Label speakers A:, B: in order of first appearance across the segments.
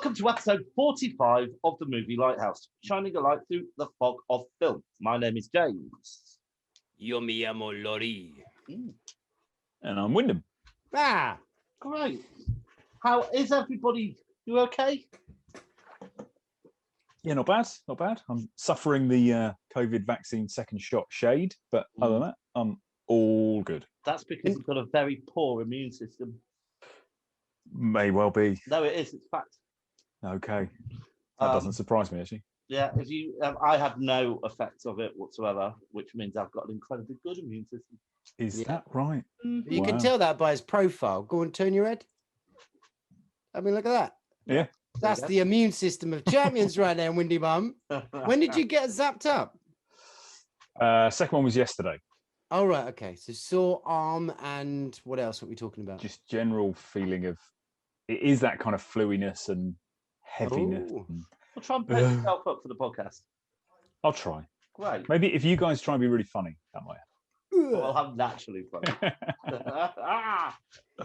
A: Welcome to episode 45 of the movie Lighthouse, shining a light through the fog of film. My name is James.
B: Yo me llamo Lori.
C: And I'm Wyndham.
A: Ah, great. How is everybody? You okay?
C: Yeah, not bad, not bad. I'm suffering the COVID vaccine second shot shade, but other than that, I'm all good.
A: That's because you've got a very poor immune system.
C: May well be.
A: No, it is. It's fact.
C: Okay. That doesn't surprise me, actually.
A: Yeah, if you, I have no effects of it whatsoever, which means I've got an incredibly good immune system.
C: Is that right?
B: You can tell that by his profile. Go and turn your head. I mean, look at that.
C: Yeah.
B: That's the immune system of champions right there, Windy Bum. When did you get zapped up?
C: Second one was yesterday.
B: Oh, right. Okay. So sore arm and what else are we talking about?
C: Just general feeling of, it is that kind of fluiness and heaviness.
B: Oh.
A: We'll try and put yourself up for the podcast.
C: I'll try.
A: Great.
C: Maybe if you guys try and be really funny, that might happen.
A: Well, I'm naturally funny.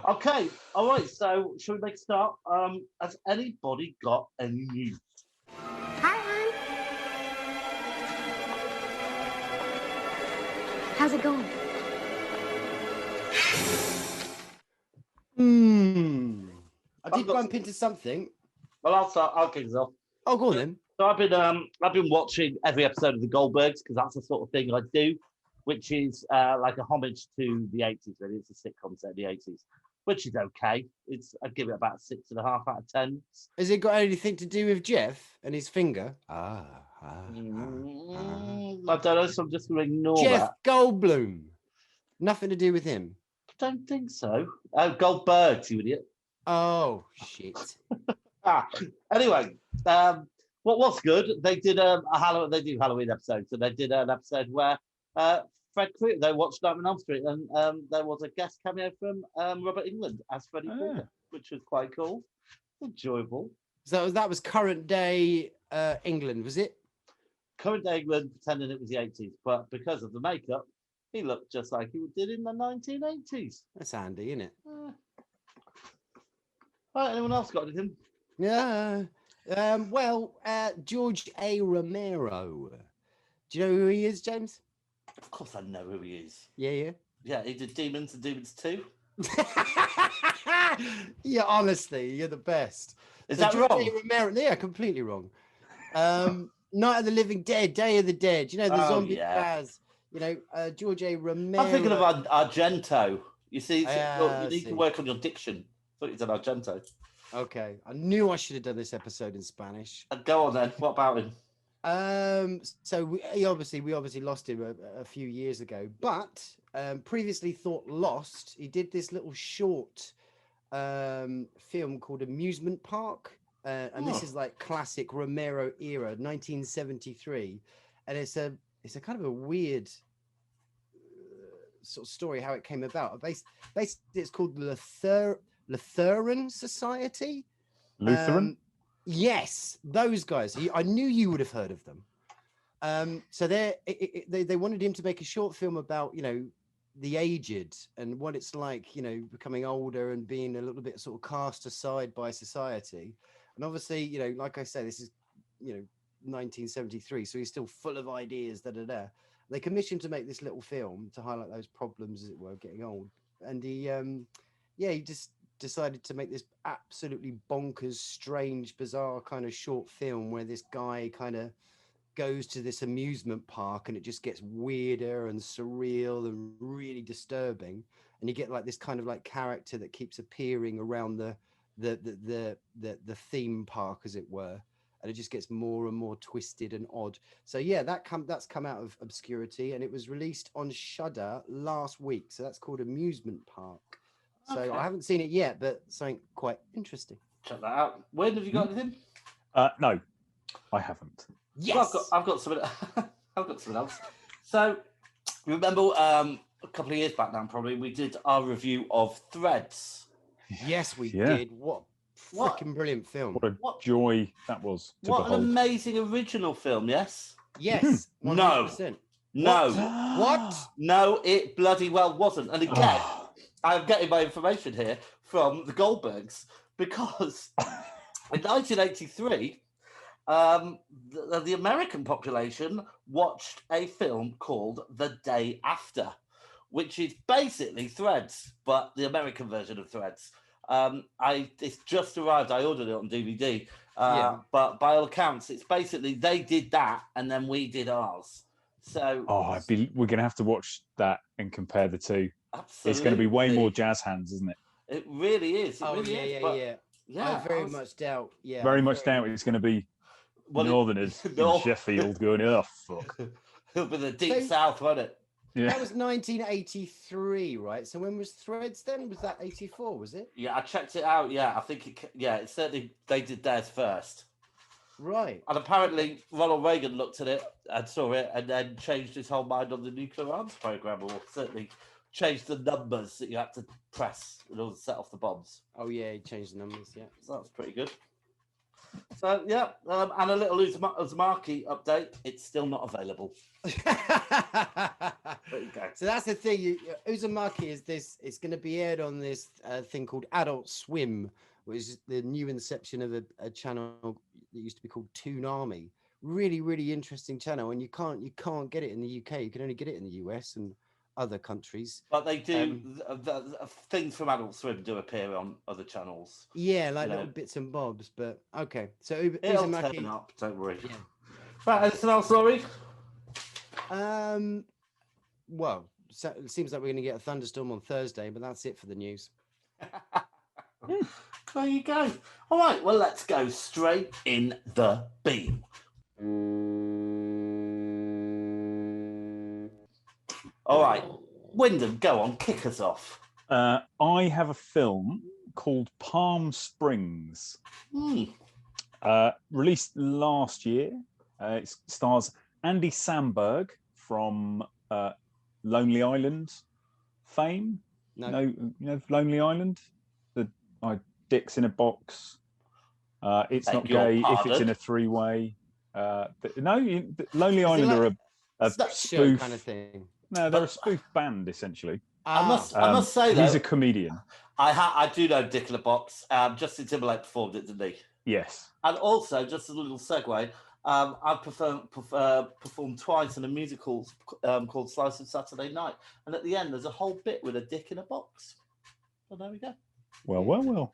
A: Okay. All right. So, shall we make a start? Has anybody got any news?
D: Hi, hon. How's it going?
B: I did bump into something.
A: Well, I'll start. I'll kick us off.
B: Oh, go on then.
A: So I've been watching every episode of the Goldbergs because that's the sort of thing I do, which is like a homage to the 80s. Really, it's a sitcom set of the 80s, which is okay. I'd give it about 6.5 out of 10.
B: Has it got anything to do with Jeff and his finger?
A: I don't know, so I'm just going to ignore
B: Jeff
A: that.
B: Goldblum. Nothing to do with him.
A: I don't think so. Oh, Goldbergs, you idiot.
B: Oh shit.
A: Anyway, what's good? They did they do Halloween episodes, so they did an episode where Fred Krueger, they watched Nightmare on Elm Street, and there was a guest cameo from Robert Englund as Freddy Krueger, which was quite cool, enjoyable.
B: So that was current day England, was it?
A: Current day England, pretending it was the 80s, but because of the makeup, he looked just like he did in the 1980s.
B: That's handy, isn't it?
A: Right, anyone else got anything?
B: Yeah. George A. Romero. Do you know who he is, James?
A: Of course I know who he is.
B: Yeah.
A: Yeah, he did Demons and Demons 2.
B: Yeah, honestly, you're the best.
A: Is that
B: George
A: wrong?
B: A. Romero, yeah, completely wrong. Night of the Living Dead, Day of the Dead. You know, the zombie Baz. You know, George A. Romero.
A: I'm thinking of Argento. You see, you need
B: see.
A: to work on your diction. I thought you said Argento.
B: Okay, I knew I should have done this episode in Spanish.
A: Go on then. What about him?
B: So we obviously lost him a few years ago, but previously thought lost. He did this little short film called Amusement Park, and this is like classic Romero era, 1973, and it's a kind of a weird sort of story how it came about. Basically, it's called the Lutheran Society.
C: Lutheran?
B: Yes, those guys. I knew you would have heard of them. So they wanted him to make a short film about, you know, the aged and what it's like, you know, becoming older and being a little bit sort of cast aside by society. And obviously, you know, like I say, this is, you know, 1973, so he's still full of ideas. They commissioned to make this little film to highlight those problems, as it were, getting old. And he just decided to make this absolutely bonkers, strange, bizarre kind of short film where this guy kind of goes to this amusement park and it just gets weirder and surreal and really disturbing. And you get like this kind of like character that keeps appearing around the theme park, as it were. And it just gets more and more twisted and odd. So yeah, that's come out of obscurity, and it was released on Shudder last week. So that's called Amusement Park. So
A: Okay.
B: I haven't seen it yet, but something quite interesting.
A: Check that out. When have you got anything?
C: No, I haven't.
B: Yes,
A: Well, I've got something. I've got something else. So remember a couple of years back now, probably we did our review of Threads.
B: yes, we
C: Yeah.
B: did. What
A: What?
B: freaking brilliant film!
C: What a joy that was to
A: What an
C: behold.
A: amazing original film! Yes.
B: Yes,
A: No.
B: 100%.
A: No.
B: What?
A: No, it bloody well wasn't. And again, I'm getting my information here from the Goldbergs because In 1983, the American population watched a film called The Day After, which is basically Threads, but the American version of Threads. It's just arrived. I ordered it on DVD. But by all accounts, it's basically they did that and then we did ours. So
C: we're going to have to watch that and compare the two.
A: Absolutely.
C: It's going to be way more jazz hands, isn't it?
A: It really is.
B: I very much doubt. Yeah,
C: very much doubt it's going to be Northerners in Sheffield going, oh fuck.
A: It'll be the deep south, won't it?
B: Yeah. That was 1983, right? So when was Threads then? Was that 84? Was it?
A: Yeah, I checked it out. Yeah, I think it's certainly they did theirs first.
B: Right.
A: And apparently Ronald Reagan looked at it and saw it and then changed his whole mind on the nuclear arms program, or certainly changed the numbers that you had to press in order to set off the bombs.
B: Oh yeah, he changed the numbers. Yeah,
A: so that's pretty good. So yeah, and a little Uzumaki update. It's still not available. There you go.
B: So that's the thing. Uzumaki is this. It's going to be aired on this thing called Adult Swim, which is the new inception of a channel that used to be called Toonami. Really, really interesting channel, and you can't get it in the UK. You can only get it in the US and other countries.
A: But they do things from Adult Swim do appear on other channels.
B: Yeah, like little bits and bobs. But okay, so
A: it'll
B: Uzumaki,
A: turn up. Don't worry.
B: Yeah.
A: Right, anything else, Laurie?
B: Well, so it seems like we're going to get a thunderstorm on Thursday, but that's it for the news.
A: There you go. All right, well, let's go straight in the beam. All right, Wyndham, go on, kick us off.
C: I have a film called Palm Springs, released last year. It stars Andy Samberg from Lonely Island fame. No, you know Lonely Island? The dicks in a box. It's not gay if it's in a three-way. Lonely Island are a spoof
B: kind of thing.
C: No, they're a spoof band essentially.
A: I must say though,
C: he's a comedian.
A: I do know Dick in a Box. Justin Timberlake performed it, didn't he?
C: Yes.
A: And also, just a little segue, I've performed twice in a musical called Slice of Saturday Night, and at the end there's a whole bit with a dick in a box. So there we go.
C: Well.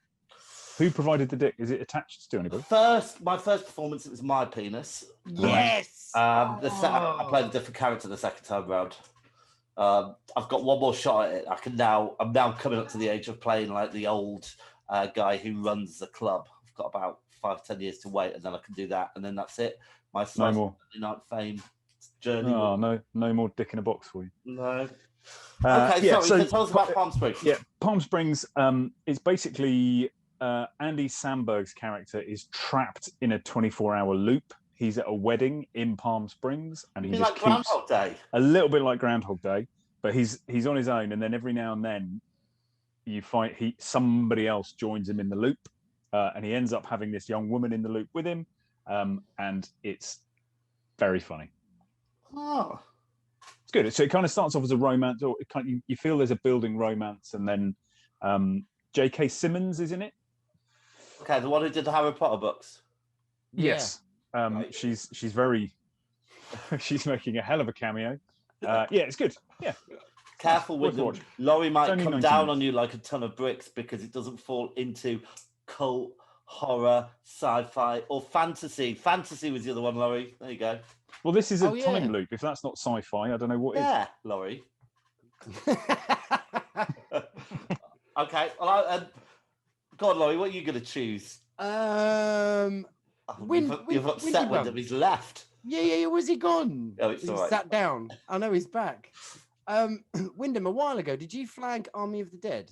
C: Who provided the dick? Is it attached to anybody?
A: My first performance, it was my penis.
B: Yes.
A: I played a different character the second time round. I've got one more shot at it. I'm now coming up to the age of playing like the old guy who runs the club. I've got about 5-10 years to wait, and then I can do that, and then that's it. My
C: no more
A: night fame journey.
C: Oh, no more dick in a box for you.
A: No. Okay, so tell us about Palm Springs.
C: Yeah, Palm Springs. It's basically Andy Samberg's character is trapped in a 24-hour loop. He's at a wedding in Palm Springs, and he just
A: like Groundhog Day.
C: A little bit like Groundhog Day, but he's on his own, and then every now and then you find somebody else joins him in the loop, and he ends up having this young woman in the loop with him, and it's very funny.
A: Oh,
C: it's good. So it kind of starts off as a romance, or you feel there's a building romance, and then J.K. Simmons is in it.
A: Okay, the one who did the Harry Potter books.
C: Yes. Right. She's very she's making a hell of a cameo. Yeah, it's good. Yeah.
A: Careful with them. Laurie might come down on you like a ton of bricks because it doesn't fall into cult, horror, sci-fi, or fantasy. Fantasy was the other one, Laurie. There you go.
C: Well, this is a time loop. If that's not sci-fi, I don't know what is.
A: Yeah, Laurie. Okay. Well, go on, Laurie. What are you going to choose? You've upset Wyndham. He's left.
B: Yeah. Where's he gone?
A: Oh, it's all right.
B: Sat down. I know he's back. Wyndham, a while ago, did you flag Army of the Dead?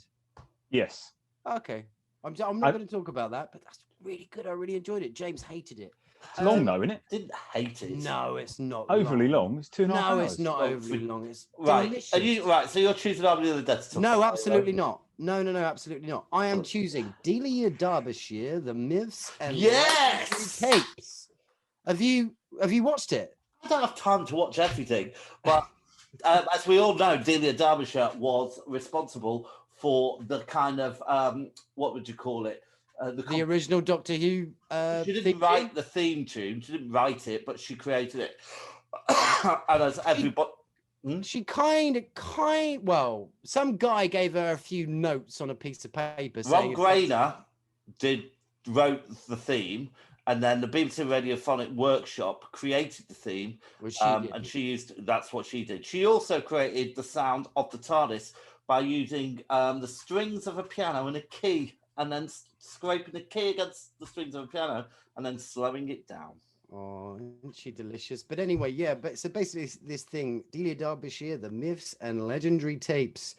C: Yes.
B: Okay. I'm not going to talk about that, but that's really good. I really enjoyed it. James hated it.
C: It's long though, isn't it?
A: Didn't hate it.
B: No, it's not
C: overly long. It's 2.5 hours.
B: No, it's not overly long. It's
A: right.
B: delicious.
A: Are you right? So you're choosing Army of the Dead?
B: No, absolutely not. No, absolutely not. I am choosing Delia Derbyshire, The Myths and Capes. Have you watched it?
A: I don't have time to watch everything, but as we all know, Delia Derbyshire was responsible for the kind of what would you call it?
B: The original Doctor Who.
A: She didn't write the theme tune. She didn't write it, but she created it. And as everybody,
B: she well, some guy gave her a few notes on a piece of paper.
A: Ron Grainer wrote the theme, and then the BBC Radiophonic Workshop created the theme, and she used. That's what she did. She also created the sound of the TARDIS by using the strings of a piano and a key, and then scraping the key against the strings of a piano, and then slowing it down.
B: Oh, isn't she delicious? But anyway, yeah. But so basically, this thing, Delia Derbyshire, the Myths and Legendary Tapes.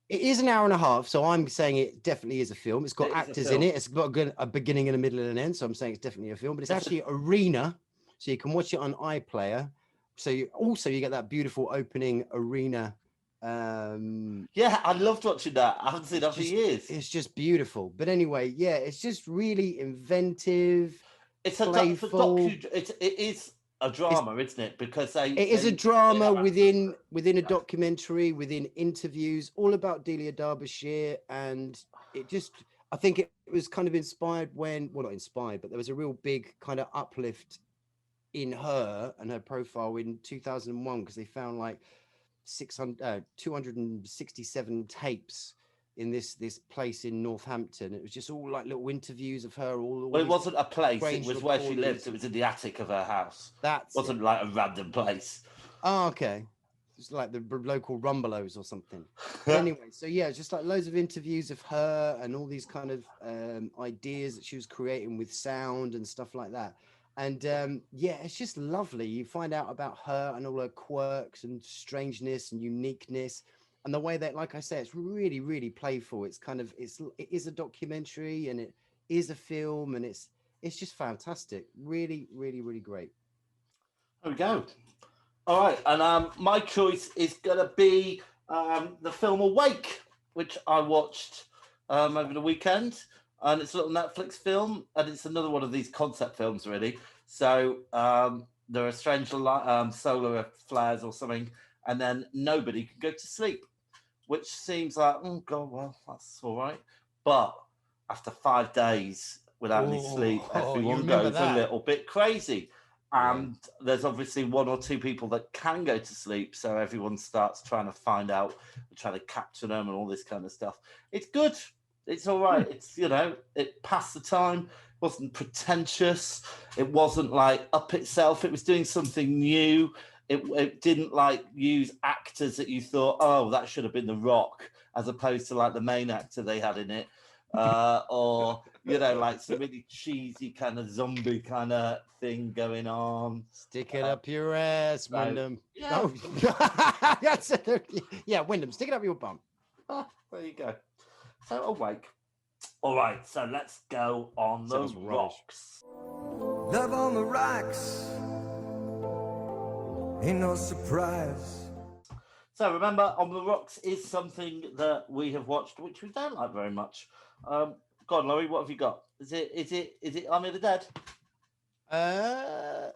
B: It is an hour and a half, so I'm saying it definitely is a film. It's got actors in it. It's got a beginning and a middle and an end, so I'm saying it's definitely a film. But it's actually Arena, so you can watch it on iPlayer. So you get that beautiful opening Arena.
A: Yeah, I loved watching that. I haven't seen that for years.
B: It's just beautiful. But anyway, yeah, it's just really inventive.
A: It's
B: playful.
A: It is a drama, isn't it? Because it
B: is a drama within a documentary, within interviews, all about Delia Derbyshire, and I think it was kind of inspired not inspired, but there was a real big kind of uplift in her and her profile in 2001 because they found like 267 tapes in this place in Northampton. It was just all like little interviews of her. Well,
A: it wasn't a place. It was where she lived. It was in the attic of her house. It wasn't like a random place.
B: Oh, okay. It's like the local Rumbelows or something. But anyway, so yeah, just like loads of interviews of her and all these kind of ideas that she was creating with sound and stuff like that. And yeah, it's just lovely. You find out about her and all her quirks and strangeness and uniqueness. And the way that, like I say, it's really, really playful. It is a documentary and it is a film, and it's just fantastic. Really, really, really great.
A: There we go. All right, and my choice is gonna be the film Awake, which I watched over the weekend, and it's a little Netflix film, and it's another one of these concept films, really. So there are strange solar flares or something, and then nobody can go to sleep. Which seems like, oh God, well, that's all right. But after 5 days without any sleep, everyone goes a little bit crazy. And there's obviously one or two people that can go to sleep. So everyone starts trying to find out, trying to capture them and all this kind of stuff. It's good. It's all right. It's, it passed the time. It wasn't pretentious. It wasn't like up itself. It was doing something new. It didn't like use actors that you thought, oh, that should have been The Rock, as opposed to like the main actor they had in it, or like some really cheesy kind of zombie kind of thing going on.
B: Stick it up your ass, Wyndham.
A: Yeah.
B: Oh. Yeah, Wyndham, stick it up your bum.
A: Oh, there you go. So Awake. All right, so let's go on the rocks.
E: Love on the rocks. Ain't no surprise.
A: So remember, On the Rocks is something that we have watched, which we don't like very much. Go on, Laurie, what have you got? Is it Army of the Dead?
B: I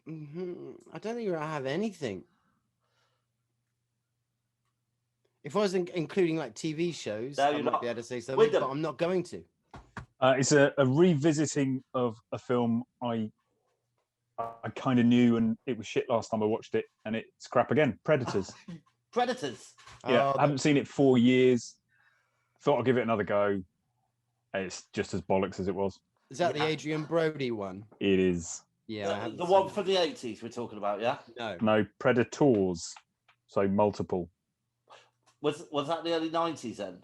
B: don't think I have anything. If I was including like TV shows, I might be able to say something, but I'm not going to.
C: It's a revisiting of a film I kind of knew, and it was shit last time I watched it, and it's crap again. Predators.
A: Predators.
C: Yeah, I haven't seen it 4 years. Thought I'd give it another go. It's just as bollocks as it was.
B: Is that the Adrian Brody one?
C: It is.
B: Yeah,
A: the one from the 80s we're talking about, yeah?
C: No, Predators. So multiple.
A: Was that the early 90s then?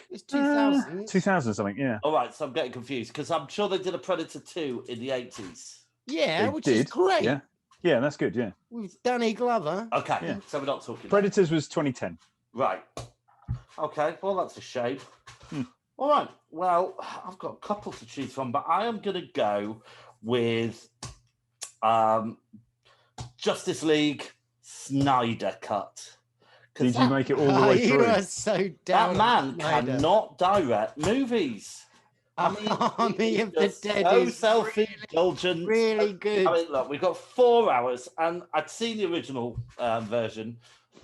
B: It's 2000.
C: 2000 something, yeah.
A: All right, so I'm getting confused because I'm sure they did a Predator 2 in the 80s.
B: Yeah, which is great.
C: Yeah, that's good, yeah.
B: With Danny Glover.
A: Okay, so we're not talking
C: Predators was 2010.
A: Right. Okay, well, that's a shame. All right, well, I've got a couple to choose from, but I am going to go with Justice League Snyder Cut.
C: Did you make it all the way through?
B: You are so down.
A: That man cannot direct movies. I mean,
B: Army of the Dead
A: so
B: is
A: self-indulgent.
B: Really good.
A: I mean, look, we've got 4 hours, and I'd seen the original version.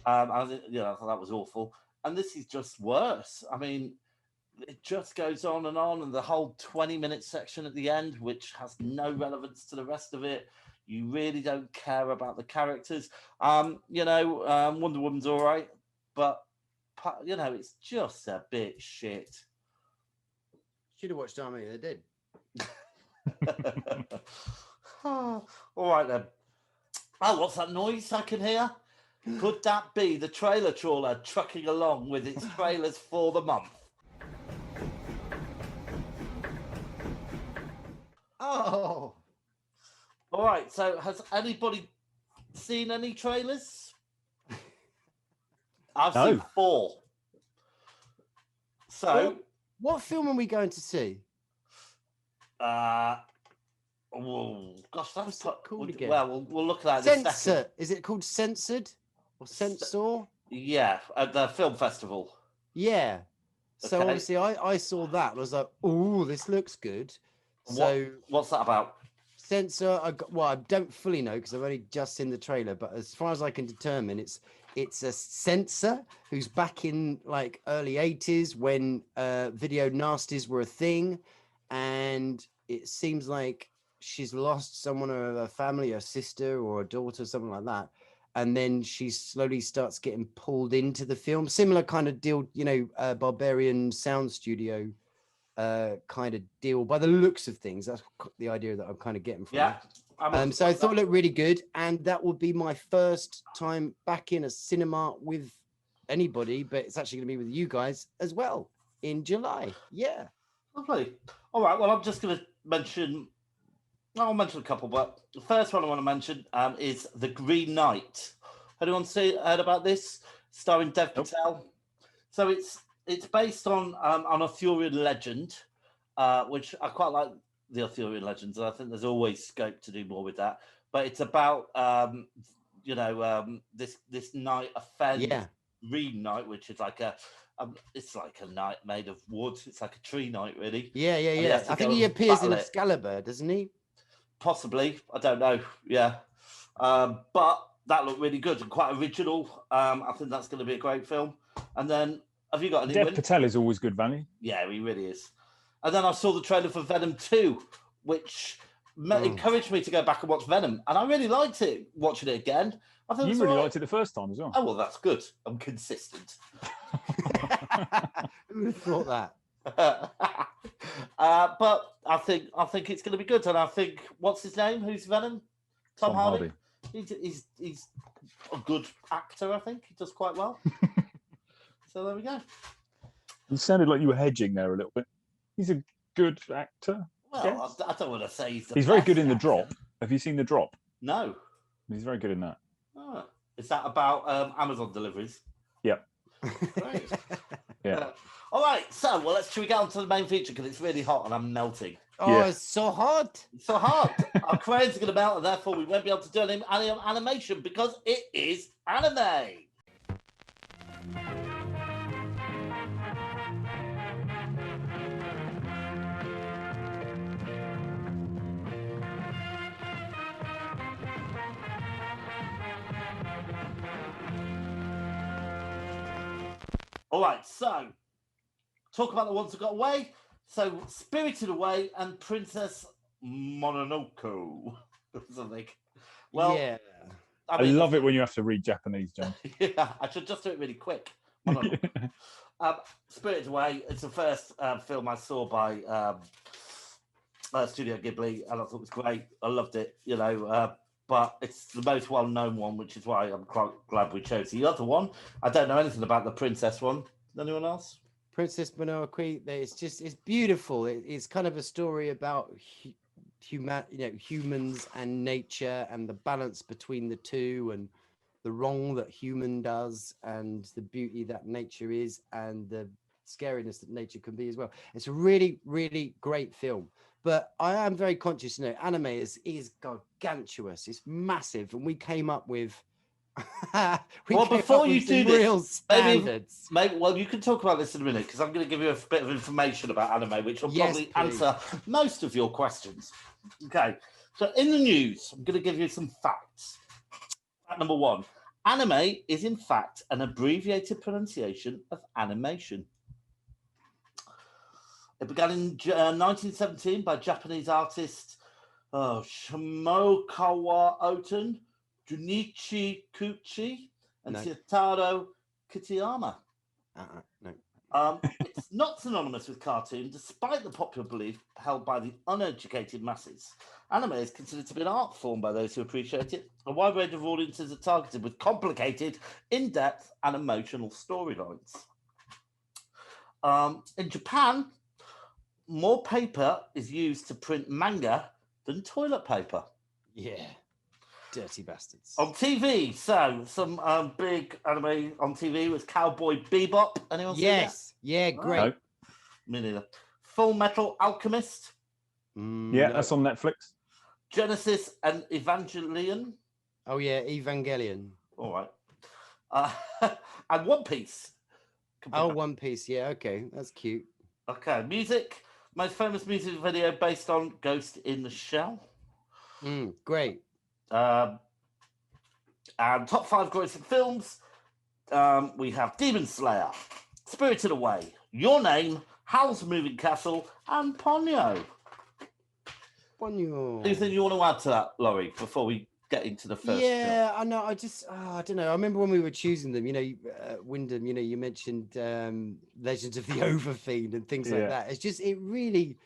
A: I thought that was awful. and this is just worse. I mean, it just goes on, and the whole 20-minute section at the end, which has no relevance to the rest of it. You really don't care about the characters. Wonder Woman's all right, but it's just a bit shit.
B: Should have watched Army. They did.
A: All right then. Oh, what's that noise I can hear? Could that be the trailer trawler trucking along with its trailers for the month?
B: Oh.
A: All right. So, has anybody seen any trailers? I've seen 4. So,
B: what film are we going to see?
A: Oh gosh,
B: What's that called again?
A: Well, we'll look at that in a second.
B: Censor. Is it called Censored or Censor?
A: Yeah, at the film festival.
B: Yeah. So
A: Okay.
B: obviously, I saw that and I was like, "Oh, this looks good." So
A: what's that about?
B: Censor. I don't fully know because I've only just seen the trailer. But as far as I can determine, it's a censor who's back in like early 80s when video nasties were a thing, and it seems like she's lost someone of her family, a sister or a daughter, something like that. And then she slowly starts getting pulled into the film. Similar kind of deal, Barbarian Sound Studio kind of deal by the looks of things. That's the idea that I'm kind of getting from it. So I thought it looked really good. And that would be my first time back in a cinema with anybody, but it's actually going to be with you guys as well in July. Yeah.
A: Lovely. All right. Well, I'm just going to mention... I'll mention a couple, but the first one I want to mention is The Green Knight. Anyone heard about this? Starring Dev Patel. So it's based on Arthurian legend, which I quite like the Arthurian legends, and I think there's always scope to do more with that. But it's about this knight, a fair green knight, which is like it's like a knight made of wood. It's like a tree knight, really.
B: Yeah. I think he appears in Excalibur, doesn't he?
A: Possibly, I don't know. Yeah, but that looked really good and quite original. I think that's going to be a great film. And then, have you got any?
C: Dev Patel is always good value.
A: Yeah, he really is. And then I saw the trailer for Venom 2, which encouraged me to go back and watch Venom, and I really liked it. Watching it again, I think
C: you really liked it the first time as well.
A: Oh well, that's good. I'm consistent.
B: Who would have thought that?
A: But I think it's going to be good, and I think what's his name? Who's Venom? Tom Hardy. He's a good actor. I think he does quite well. So there we go.
C: You sounded like you were hedging there a little bit. He's a good actor.
A: Well, I don't want to say
C: he's very good in The Drop. Have you seen The Drop?
A: No.
C: He's very good in that.
A: Oh. Is that about Amazon deliveries?
C: Yep.
A: Great.
C: Yeah.
A: All right, so should we get on to the main feature because it's really hot and I'm melting.
B: Oh, yeah. It's so hot.
A: It's so hot. Our cranes are going to melt, and therefore we won't be able to do any animation because it is anime. All right, so talk about the ones that got away. So, Spirited Away and Princess Mononoke. Something. Well,
B: yeah.
C: I love it when you have to read Japanese, John.
A: Yeah, I should just do it really quick. Spirited Away. It's the first film I saw by Studio Ghibli, and I thought it was great. I loved it, but it's the most well-known one, which is why I'm quite glad we chose the other one. I don't know anything about the princess one. Anyone else?
B: Princess Mononoke. It's beautiful. It's kind of a story about humans and nature and the balance between the two, and the wrong that human does and the beauty that nature is and the scariness that nature can be as well. It's a really, really great film. But I am very conscious, anime is gargantuous. It's massive. And we came up with
A: before you do
B: real
A: this,
B: standards.
A: Maybe, you can talk about this in a minute because I'm going to give you a bit of information about anime, which will probably answer most of your questions. Okay, so in the news, I'm going to give you some facts. Fact number 1, Anime is in fact an abbreviated pronunciation of animation. It began in 1917 by Japanese artist Shimokawa Oten, Junichi Kuchi, and Shitaro Kitayama.
B: No.
A: It's not synonymous with cartoon, despite the popular belief held by the uneducated masses. Anime is considered to be an art form by those who appreciate it. A wide range of audiences are targeted with complicated, in-depth, and emotional storylines. In Japan, more paper is used to print manga than toilet paper.
B: Yeah. Dirty bastards.
A: On TV, so some big anime on TV was Cowboy Bebop. Anyone see that?
B: Yes. Yeah, great.
C: No.
A: Me neither. Full Metal Alchemist.
C: Yeah, that's on Netflix.
A: Genesis and Evangelion.
B: Oh, yeah, Evangelion.
A: All right. And One Piece.
B: Oh, One Piece. Yeah, okay. That's cute.
A: Okay, music. Most famous music video based on Ghost in the Shell.
B: Great.
A: And top 5 grossing films. We have Demon Slayer, Spirited Away, Your Name, Howl's Moving Castle, and Ponyo. Anything you want to add to that, Laurie, before we get into the first film?
B: I know. I don't know. I remember when we were choosing them, Wyndham, you mentioned Legends of the Overfiend and things like that. It's just, it really,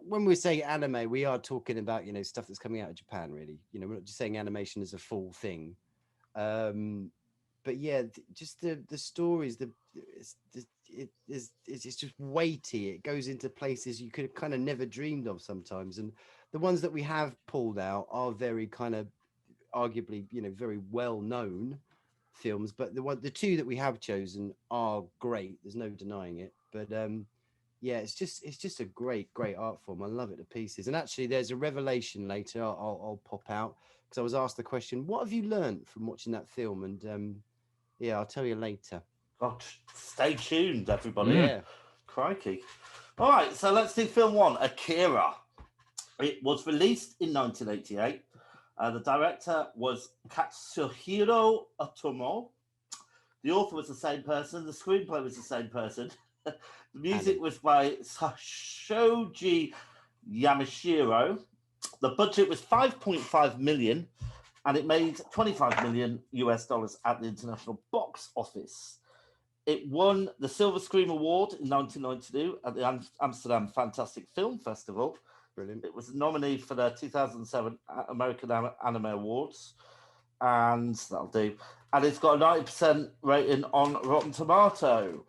B: when we say anime, we are talking about, stuff that's coming out of Japan, really. We're not just saying animation as a full thing. But yeah, just the stories, it's just weighty. It goes into places you could have kind of never dreamed of sometimes. And the ones that we have pulled out are very kind of arguably, very well known films. But the two that we have chosen are great. There's no denying it. But yeah, it's just a great art form. I love it to pieces. And actually, there's a revelation later. I'll pop out because I was asked the question, "What have you learned from watching that film?" And yeah, I'll tell you later.
A: Oh, stay tuned, everybody.
B: Yeah,
A: crikey. All right, so let's do film 1, Akira. It was released in 1988. The director was Katsuhiro Otomo. The author was the same person. The screenplay was the same person. The music was by Shoji Yamashiro. The budget was $5.5 million, and it made $25 million US at the international box office. It won the Silver Screen Award in 1992 at the Amsterdam Fantastic Film Festival.
B: brilliant.
A: It was a nominee for the 2007 American Anime Awards, and that'll do. And it's got a 90% rating on Rotten Tomato.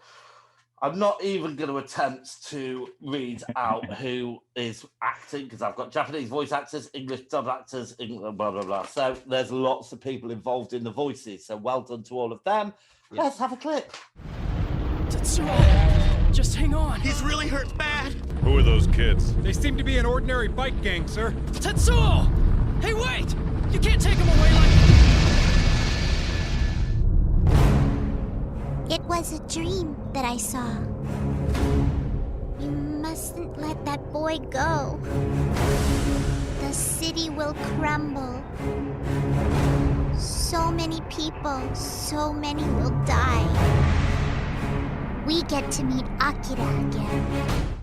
A: I'm not even going to attempt to read out who is acting because I've got Japanese voice actors, English dub actors, blah, blah, blah. So there's lots of people involved in the voices. So well done to all of them. Yeah. Let's have a clip.
F: Tetsuo, just hang on.
G: He's really hurt bad.
H: Who are those kids?
F: They seem to be an ordinary bike gang, sir. Tetsuo! Hey, wait! You can't take them away like...
D: It was a dream that I saw. You mustn't let that boy go. The city will crumble. So many people, so many will die. We get to meet Akira again.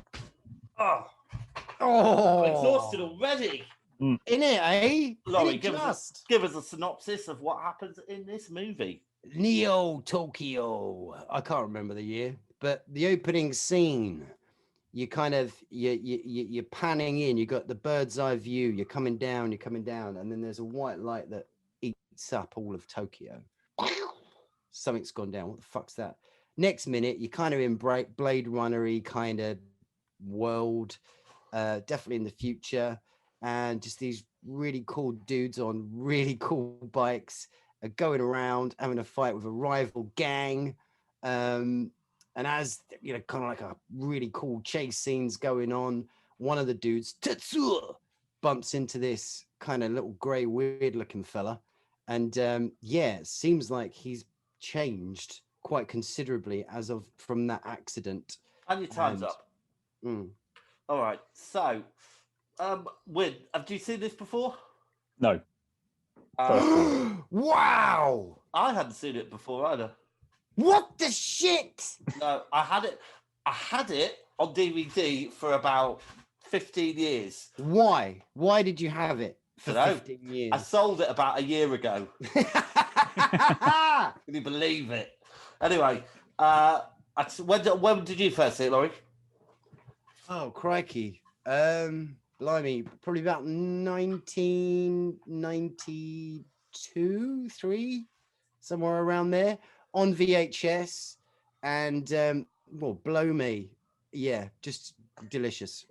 A: Oh, I'm exhausted already.
B: In it, eh?
A: Laurie, give us a synopsis of what happens in this movie.
B: Neo Tokyo. I can't remember the year, but the opening scene, you kind of you're panning in. You got the bird's eye view. You're coming down, and then there's a white light that eats up all of Tokyo. Something's gone down. What the fuck's that? Next minute, you're kind of in Blade Runner-y kind of world, definitely in the future, and just these really cool dudes on really cool bikes are going around having a fight with a rival gang, and as kind of like a really cool chase scenes going on, one of the dudes, Tetsuo, bumps into this kind of little grey weird looking fella, and yeah, it seems like he's changed quite considerably from that accident.
A: And your time's up. All right, so Win, have you seen this before?
C: No.
B: Wow!
A: I hadn't seen it before either.
B: What the shit?
A: No, I had it on DVD for about 15 years.
B: Why? Why did you have it for
A: Dunno.
B: 15 years?
A: I sold it about a year ago. Can you believe it? Anyway, when did you first see it, Laurie?
B: Oh, crikey. Blimey, probably about 1992, 3, somewhere around there, on VHS. And, well, blow me. Yeah, just delicious.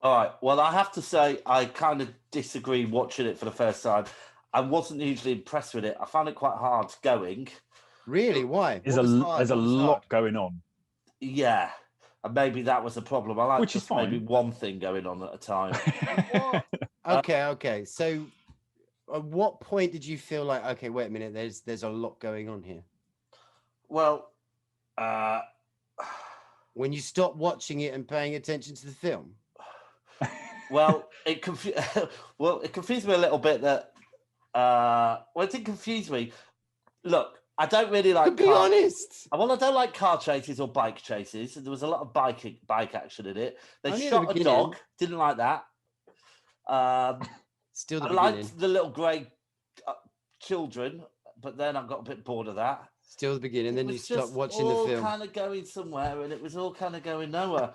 A: All right. Well, I have to say, I kind of disagree watching it for the first time. I wasn't hugely impressed with it. I found it quite hard going.
B: Really? Why?
C: There's
B: What was
C: a
B: hard?
C: there's a
B: What was
C: lot
B: hard?
C: going on.
A: Yeah. And maybe that was a problem. I like
C: Which is
A: just maybe
C: fine.
A: one thing going on at a time.
B: Okay. So at what point did you feel like, okay, wait a minute, there's a lot going on here?
A: Well,
B: When you stop watching it and paying attention to the film?
A: well, it confused me a little bit that it didn't confuse me. Look, I don't really like
B: Be honest.
A: I don't like car chases or bike chases. There was a lot of bike action in it. They
B: Only at
A: shot
B: the
A: a dog. Didn't like that.
B: Still the
A: I
B: beginning.
A: liked the little grey children, but then I got a bit bored of that.
B: Still the beginning. Then you
A: was
B: stop
A: just
B: watching the
A: all
B: film.
A: kind of going somewhere, and it was all kind of going nowhere.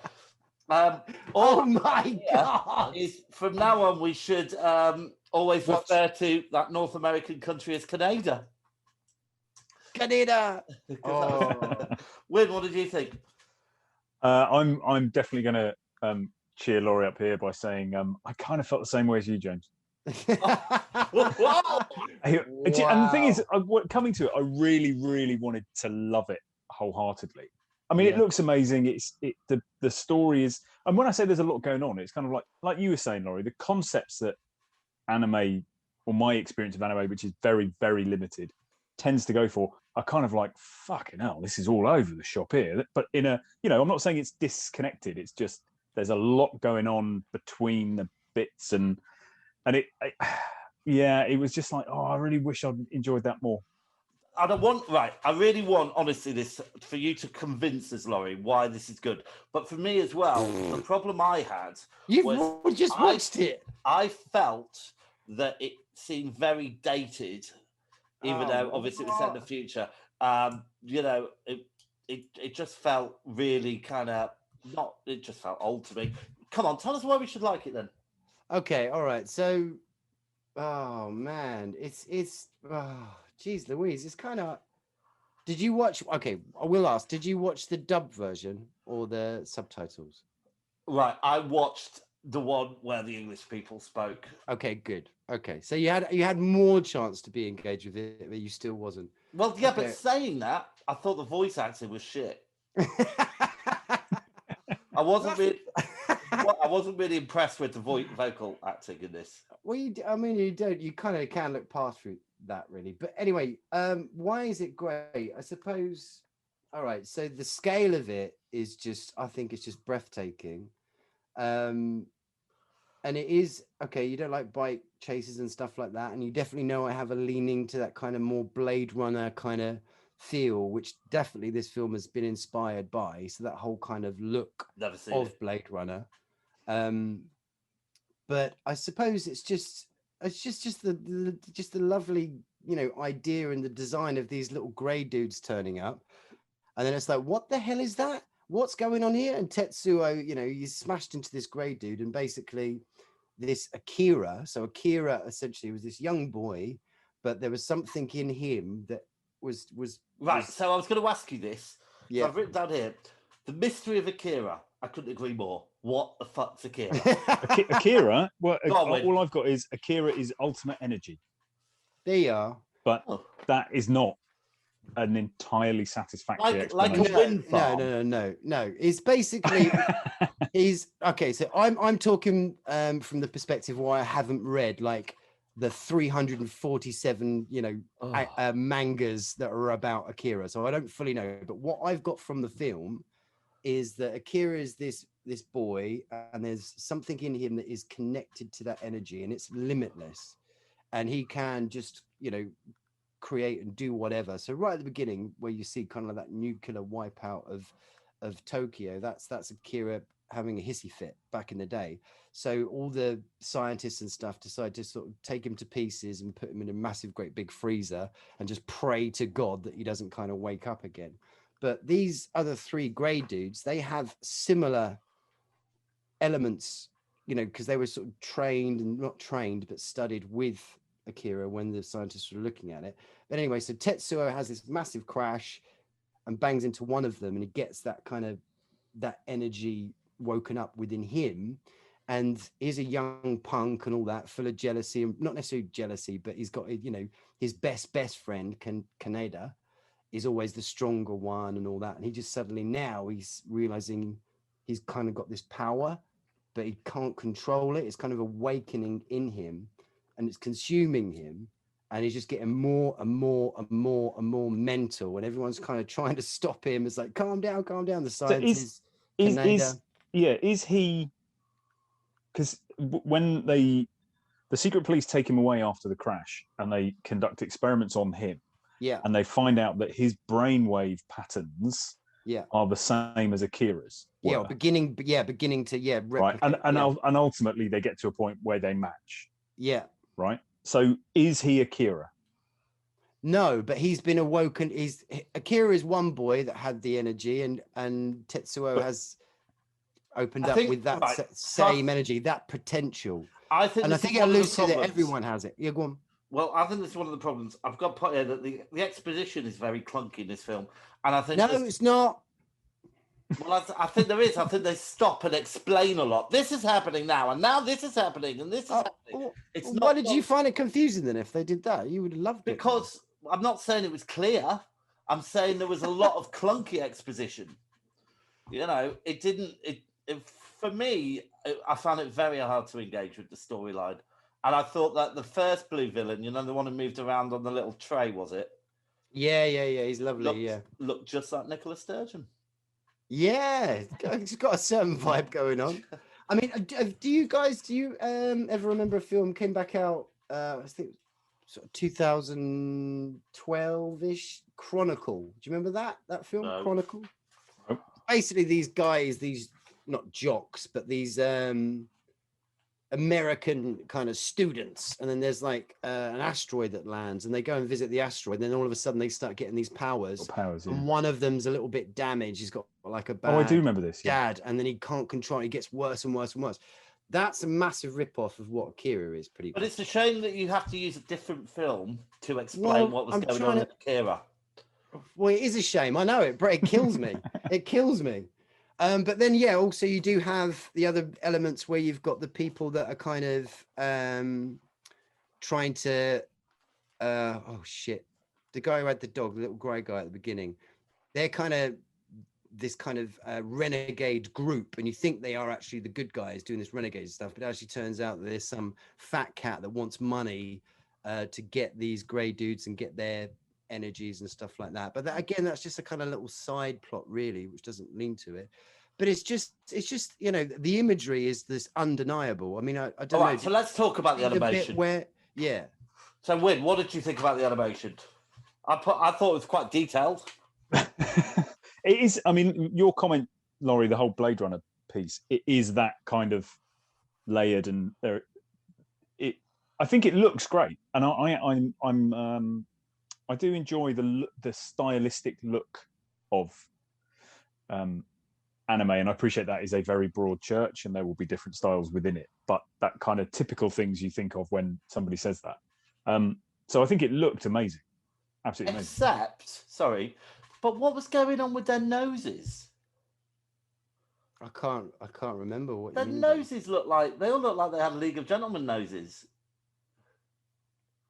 B: Oh my God!
A: Is from now on we should always refer to that North American country as Canada.
B: Canada. Oh.
A: Win, what did you think?
C: I'm definitely going to cheer Laurie up here by saying I kind of felt the same way as you, James.
A: Wow.
C: And the thing is, coming to it, I really, really wanted to love it wholeheartedly. I mean, it looks amazing. The story is, and when I say there's a lot going on, it's kind of like you were saying, Laurie, the concepts that anime, or my experience of anime, which is very, very limited, tends to go for, are kind of like, fucking hell, this is all over the shop here. But in a, I'm not saying it's disconnected. It's just there's a lot going on between the bits, and it was just like, oh, I really wish I'd enjoyed that more.
A: I really want, honestly, this for you to convince us, Laurie, why this is good. But for me as well, the problem I had
B: You've just watched it.
A: I felt that it seemed very dated, even though obviously it was set in the future. It just felt really kind of it just felt old to me. Come on, tell us why we should like it then.
B: Okay, all right. So, oh man, it's geez Louise, it's kind of. Did you watch? Okay, I will ask. Did you watch the dub version or the subtitles?
A: Right, I watched the one where the English people spoke.
B: Okay, good. Okay, so you had more chance to be engaged with it, but you still wasn't.
A: Well, yeah, but saying that, I thought the voice acting was shit. I wasn't really impressed with the vocal acting in this.
B: Well, you don't. You kind of can look past through that, really. But anyway, why is it great? I suppose. All right, so the scale of it is I think it's just breathtaking. And it is okay. You don't like bike chases and stuff like that, and you definitely know I have a leaning to that kind of more Blade Runner kind of feel, which definitely this film has been inspired by. So that whole kind of look of Blade Runner. But I suppose it's just the lovely idea and the design of these little grey dudes turning up, and then it's like, what the hell is that? What's going on here? And Tetsuo, he's smashed into this grey dude, and basically this Akira. So Akira essentially was this young boy, but there was something in him that was right.
A: So I was going to ask you this.
B: Yeah,
A: so I've written down here the mystery of Akira. I couldn't agree more. What the fuck's Akira?
C: Akira. Well, all I've got is Akira is ultimate energy.
B: There you are.
C: But that is not an entirely satisfactory explanation.
A: Like a wind farm.
B: No. It's basically he's okay. So I'm talking from the perspective why I haven't read like the 347 mangas that are about Akira, so I don't fully know. But what I've got from the film is that Akira is this boy, and there's something in him that is connected to that energy, and it's limitless. and he can just, create and do whatever. So right at the beginning, where you see kind of that nuclear wipeout of Tokyo, that's Akira having a hissy fit back in the day. So all the scientists and stuff decide to sort of take him to pieces and put him in a massive, great big freezer and just pray to God that he doesn't kind of wake up again. But these other three grey dudes, they have similar elements, because they were sort of trained and not trained, but studied with Akira when the scientists were looking at it. But anyway, so Tetsuo has this massive crash and bangs into one of them, and he gets that kind of that energy woken up within him, and he's a young punk and all that, full of jealousy, and not necessarily jealousy, but he's got, his best friend Kaneda is always the stronger one and all that, and he just suddenly now he's realizing he's kind of got this power, but he can't control it. It's kind of awakening in him, and it's consuming him, and he's just getting more and more and more and more mental, and everyone's kind of trying to stop him. It's like, calm down. The science
C: is he, because when the secret police take him away after the crash and they conduct experiments on him, and they find out that his brainwave patterns are the same as Akira's.
B: Beginning to
C: right, and ultimately they get to a point where they match. Right. So is he Akira?
B: No, but he's been awoken. Akira is one boy that had the energy, and Tetsuo has opened up with that same energy, that potential.
A: I think
B: it alludes to that everyone has it. Yeah, go on.
A: Well, I think this is one of the problems. I've got put here that the exposition is very clunky in this film, and I think
B: it's not.
A: Well, I think there is. I think they stop and explain a lot. This is happening now, and now this is happening, and this is happening.
B: Why did you find it confusing then? If they did that, you would have loved it.
A: Because I'm not saying it was clear. I'm saying there was a lot of clunky exposition. It didn't. For me, I found it very hard to engage with the storyline, and I thought that the first blue villain, the one who moved around on the little tray, was it?
B: Yeah. He's lovely.
A: Looked just like Nicola Sturgeon.
B: Yeah, it's got a certain vibe going on. I mean, do you ever remember a film came back out? I think sort of 2012-ish. Chronicle. Do you remember that film? No. Chronicle.
C: Nope.
B: Basically, these guys, these not jocks, but these American kind of students, and then there's like an asteroid that lands, and they go and visit the asteroid, and then all of a sudden they start getting these powers. And one of them's a little bit damaged. He's got like a bad
C: I do remember this.
B: Dad, and then he can't control it. He gets worse and worse and worse. That's a massive rip-off of what Akira is, pretty much.
A: But it's a shame that you have to use a different film to explain what was going on in Akira.
B: Well, it is a shame. I know it, but it kills me. It kills me. But then, also you do have the other elements where you've got the people that are kind of trying to, the guy who had the dog, the little grey guy at the beginning, they're kind of this kind of renegade group, and you think they are actually the good guys doing this renegade stuff, but it actually turns out that there's some fat cat that wants money to get these grey dudes and get their energies and stuff like that. But that's just a kind of little side plot, really, which doesn't lean to it. But it's just the imagery is this undeniable. I mean, I don't know.
A: So let's talk about the animation.
B: So
A: Win, what did you think about the animation? I thought it was quite detailed.
C: It is. I mean, your comment, Laurie, the whole Blade Runner piece, it is that kind of layered, and I think it looks great, and I do enjoy the stylistic look of anime, and I appreciate that is a very broad church, and there will be different styles within it. But that kind of typical things you think of when somebody says that. So I think it looked amazing, absolutely amazing.
A: But what was going on with their noses?
B: I can't remember what
A: their noses look like. They all look like they had League of Gentlemen noses.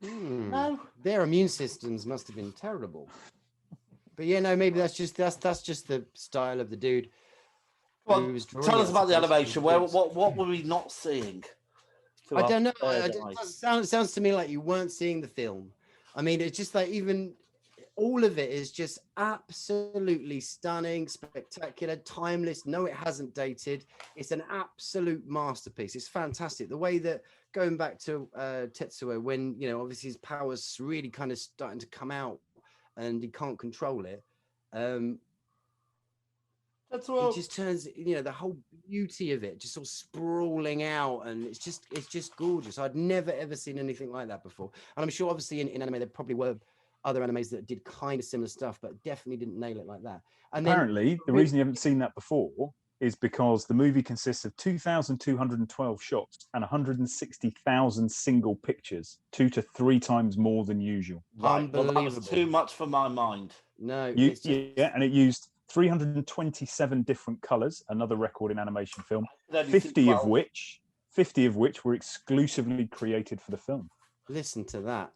A: No,
B: their immune systems must have been terrible. But maybe that's just the style of the dude.
A: Well, tell us about the animation. What were we not seeing?
B: I don't know. It sounds to me like you weren't seeing the film. I mean, it's just like even all of it is just absolutely stunning, spectacular, timeless. No, it hasn't dated. It's an absolute masterpiece. It's fantastic. The way that, going back to Tetsuo, when, you know, obviously his powers really kind of starting to come out and he can't control it. It just turns, you know, the whole beauty of it just sort of sprawling out, and it's just gorgeous. I'd never ever seen anything like that before. And I'm sure obviously in anime there probably were other animes that did kind of similar stuff, but definitely didn't nail it like that. And
C: apparently the reason you haven't seen that before is because the movie consists of 2,212 shots and 160,000 single pictures, 2 to 3 times more than usual.
A: Right, well, that was too much for my mind.
B: No,
C: yeah, and it used 327 different colors, another record in animation film, 50 of which were exclusively created for the film.
B: Listen to that.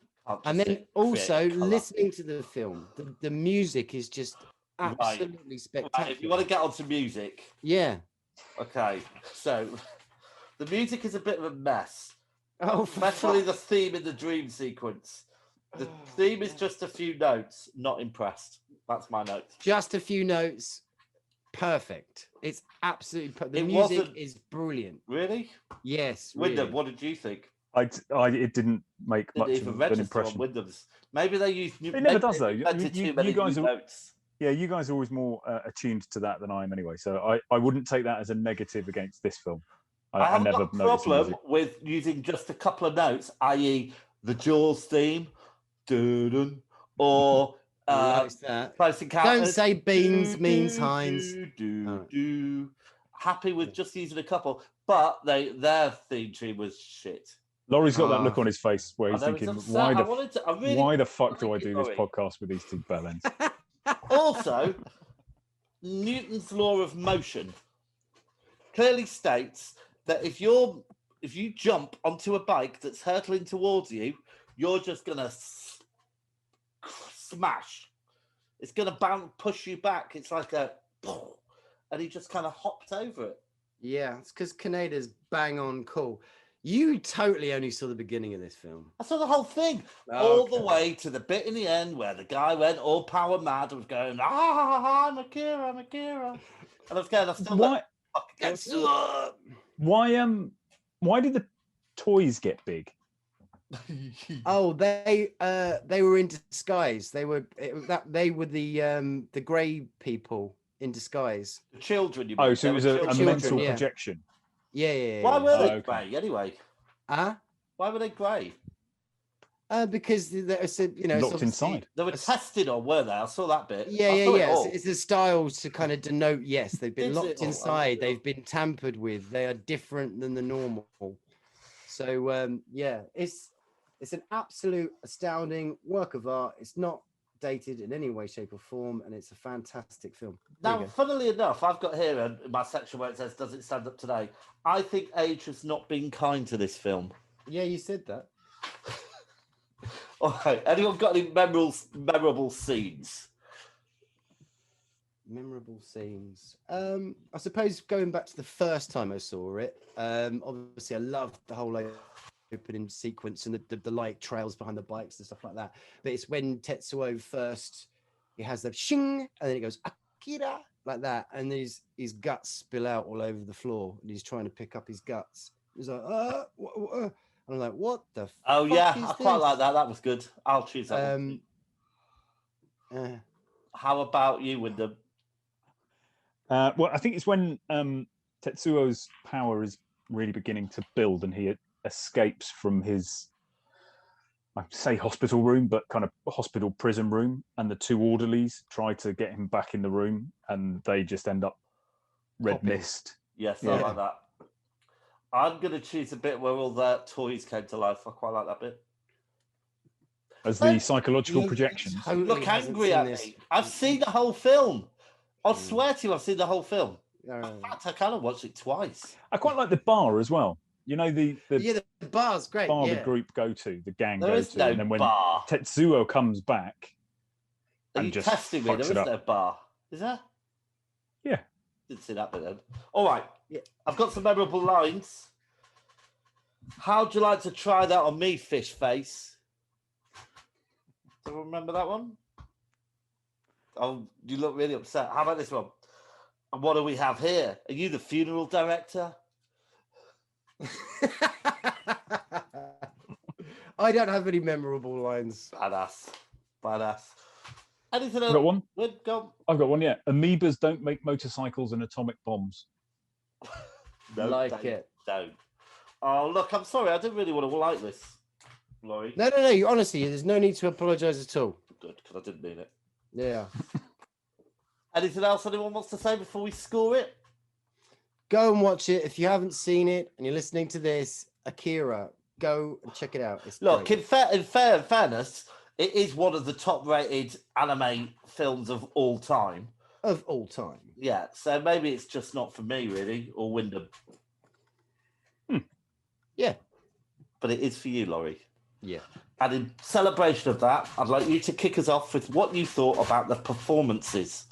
B: And then also listening to the film, the music is just absolutely spectacular.
A: Right, if you want to get onto music.
B: Yeah.
A: Okay, so the music is a bit of a mess.
B: Oh,
A: especially the theme in the dream sequence. The theme is just a few notes. Not impressed. That's my note.
B: Just a few notes. Perfect. It's absolutely the music is brilliant.
A: Really?
B: Yes.
A: Wyndham,
B: really.
A: what did you think?
C: It didn't make much of an impression.
A: Wyndham's. Maybe they use
C: new. It never does though. You guys are,
A: notes.
C: Yeah, you guys are always more attuned to that than I am anyway. So I wouldn't take that as a negative against this film.
A: I have a problem with using just a couple of notes, i.e., the Jaws theme, or Close Encounters.
B: Don't say beans means Heinz.
A: Happy with just using a couple, but their theme tune was shit.
C: Laurie's got that look on his face where he's thinking, why the fuck do I do this podcast with these two bellends?
A: Also, Newton's law of motion clearly states that if you jump onto a bike that's hurtling towards you, you're just gonna smash. It's gonna push you back. It's like a, and he just kind of hopped over it.
B: Yeah, it's because Kaneda's bang on cool. You totally only saw the beginning of this film.
A: I saw the whole thing, all the way to the bit in the end where the guy went all power mad and was going, I'm Akira, I'm Akira. And I was going, I still
C: why did the toys get big?
B: Oh, they were in disguise. They were the grey people in disguise.
A: The children, you
C: mean?
A: Oh,
C: so it was a mental projection.
B: Yeah.
A: Why were they grey anyway?
B: Why
A: were they grey?
B: Because they said,
C: locked inside.
A: They were tested on, were they? I saw that bit.
B: Yeah. It's a style to kind of denote. Yes, they've been locked inside. They've been tampered with. They are different than the normal. So it's an absolute astounding work of art. It's not dated in any way, shape, or form, and it's a fantastic film.
A: Now, funnily enough, I've got here in my section where it says, "Does it stand up today?" I think age has not been kind to this film.
B: Yeah, you said that.
A: All right. Anyone got any memorable scenes?
B: Memorable scenes. I suppose going back to the first time I saw it, obviously I loved the whole opening sequence and the light trails behind the bikes and stuff like that. But it's when Tetsuo first, he has the shing, and then it goes Akira like that, and his guts spill out all over the floor, and he's trying to pick up his guts. He's like, and I'm like, what the?
A: Oh yeah, I quite like that. That was good. I'll choose that one. How about you, Wyndham?
C: Well, I think it's when Tetsuo's power is really beginning to build, and he escapes from his, I say hospital room, but kind of hospital prison room, and the two orderlies try to get him back in the room, and they just end up red mist.
A: Yes, I like that. I'm going to choose a bit where all their toys came to life. I quite like that bit.
C: As the psychological projections.
A: Totally look angry at me. I've seen the whole film. I swear to you, I've seen the whole film. In fact, I kind of watched it twice.
C: I quite like the bar as well. You know, the
B: bar's great.
C: Bar the group go to, the gang
A: there
C: go
A: is
C: to,
A: no
C: and then when
A: bar.
C: Tetsuo comes back,
A: are you
C: just
A: testing me? There is no bar. Is there?
C: Yeah.
A: Didn't see that bit then. All right. Yeah. I've got some memorable lines. How'd you like to try that on me, fish face? Do you remember that one? Oh, you look really upset. How about this one? And what do we have here? Are you the funeral director?
B: I don't have any memorable lines.
A: Badass. Anything
C: I've
A: else?
C: got one.
A: Go.
C: I've got one. Yeah, amoebas don't make motorcycles and atomic bombs.
A: No,
B: Like
A: don't,
B: it.
A: Don't. Oh, look, I'm sorry. I didn't really want to like this, Laurie.
B: No. Honestly, there's no need to apologise at all.
A: Good, because I didn't mean it.
B: Yeah.
A: Anything else anyone wants to say before we score it?
B: Go and watch it. If you haven't seen it and you're listening to this, Akira, go and check it out. It's
A: Look,
B: great.
A: in fairness, it is one of the top-rated anime films of all time.
B: Of all time.
A: Yeah, so maybe it's just not for me, really, or Wyndham.
B: Yeah.
A: But it is for you, Laurie.
B: Yeah.
A: And in celebration of that, I'd like you to kick us off with what you thought about the performances.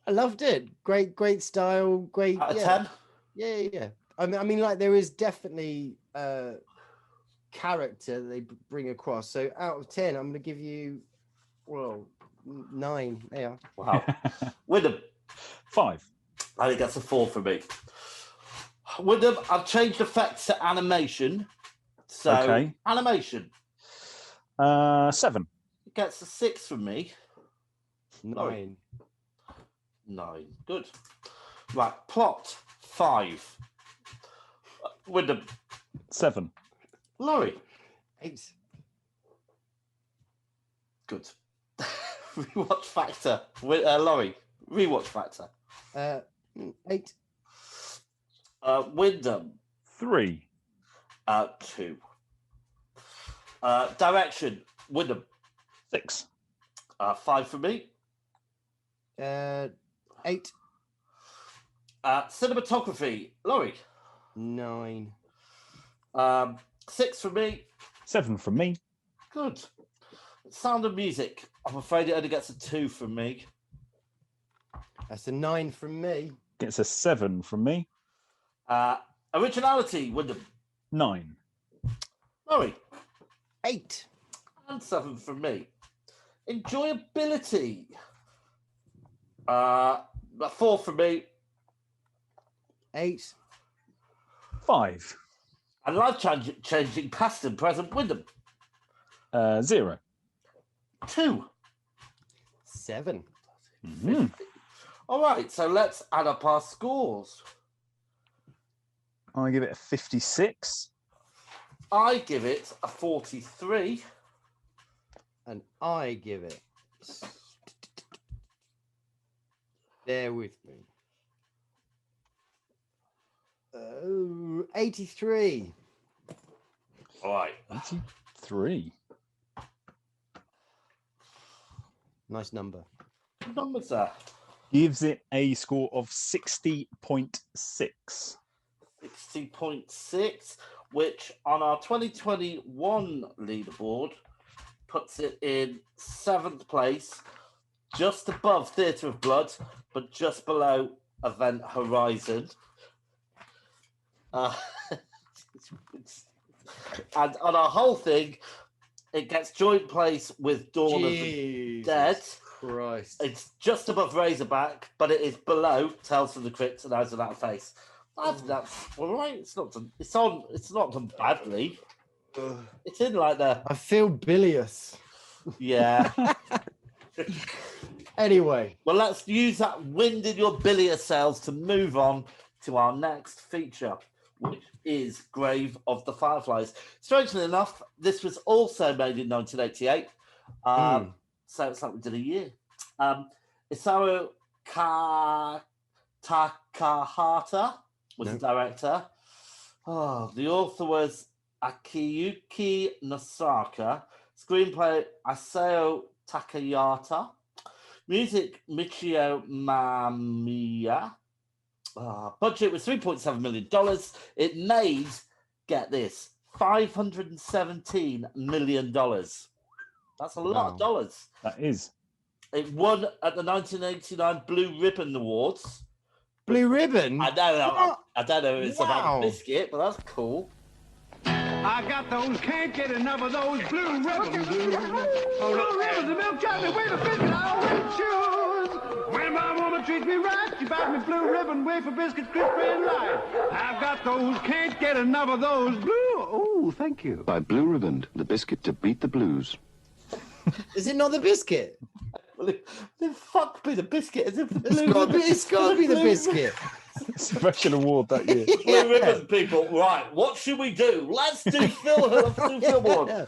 B: I loved it. Great style. Great.
A: Out of 10?
B: Yeah. I mean, like there is definitely character that they bring across. So out of 10, I'm going to give you, 9. Yeah.
A: Wow. Wyndham.
C: 5.
A: I think that's a 4 for me. Wyndham, I've changed effects to animation. So,
C: Okay.
A: animation.
C: 7.
A: It gets a 6 from me.
B: 9.
A: 9. Good. Right. Plot. 5. Wyndham.
C: 7.
A: Laurie.
B: 8.
A: Good. Rewatch factor. Laurie. Rewatch factor.
B: 8.
A: Wyndham.
C: 3.
A: 2. Direction. Wyndham.
C: 6.
A: 5 for me.
B: 8.
A: Cinematography. Laurie.
B: 9.
A: 6 for me.
C: 7 from me.
A: Good. Sound of music. I'm afraid it only gets a 2 from me.
B: That's a 9 from me.
C: Gets a 7 from me.
A: Originality. Wyndham.
C: 9.
A: Laurie.
B: 8.
A: And 7 from me. Enjoyability. 4 from me.
B: 8.
C: 5.
A: And life-changing past and present. Wyndham.
C: 0.
A: 2.
B: 7.
C: Mhm.
A: All right, so let's add up our scores.
C: I give it a 56.
A: I give it a 43.
B: And I give it. Bear with me. 83.
A: All right.
C: 3.
B: Nice number.
A: What numbers there?
C: Gives it a score of 60.6.
A: 60.6, which on our 2021 leaderboard puts it in 7th place, just above Theatre of Blood, but just below Event Horizon. And on our whole thing, it gets joint place with Dawn of the Dead.
B: Christ.
A: It's just above Razorback, but it is below Tales from the Crypt and Eyes Without a Face. I think that's all right. It's not done. It's not done badly. It's in like the
B: I feel bilious.
A: yeah.
B: Anyway.
A: Well, let's use that wind in your bilious sails to move on to our next feature, which is Grave of the Fireflies. Strangely enough, this was also made in 1988. So it's like we did a year. Isaru Takahata was the director. Oh, the author was Akiyuki Nosaka. Screenplay Asao Takayata. Music Michio Mamiya. Budget was $3.7 million. It made, get this, $517 million. That's a lot of dollars.
C: That is.
A: It won at the 1989 Blue Ribbon Awards.
B: Blue Ribbon?
A: I don't know if it's about a biscuit, but that's cool.
G: I got those, can't get enough of those blue ribbon blues. Oh, blue ribbons, the milk chocolate, wafer biscuit, I always choose. When my woman treats me right, she buys me blue ribbon, wafer biscuits, crispy and light. I've got those, can't get enough of those blue. Oh, thank you.
H: By Blue Ribbon, the biscuit to beat the blues.
B: Is it not the biscuit?
A: Well, then fuck be the biscuit. It's
B: got to be the biscuit.
C: Special award that year.
A: Blue ribbon, people. Right, what should we do? Let's do film award.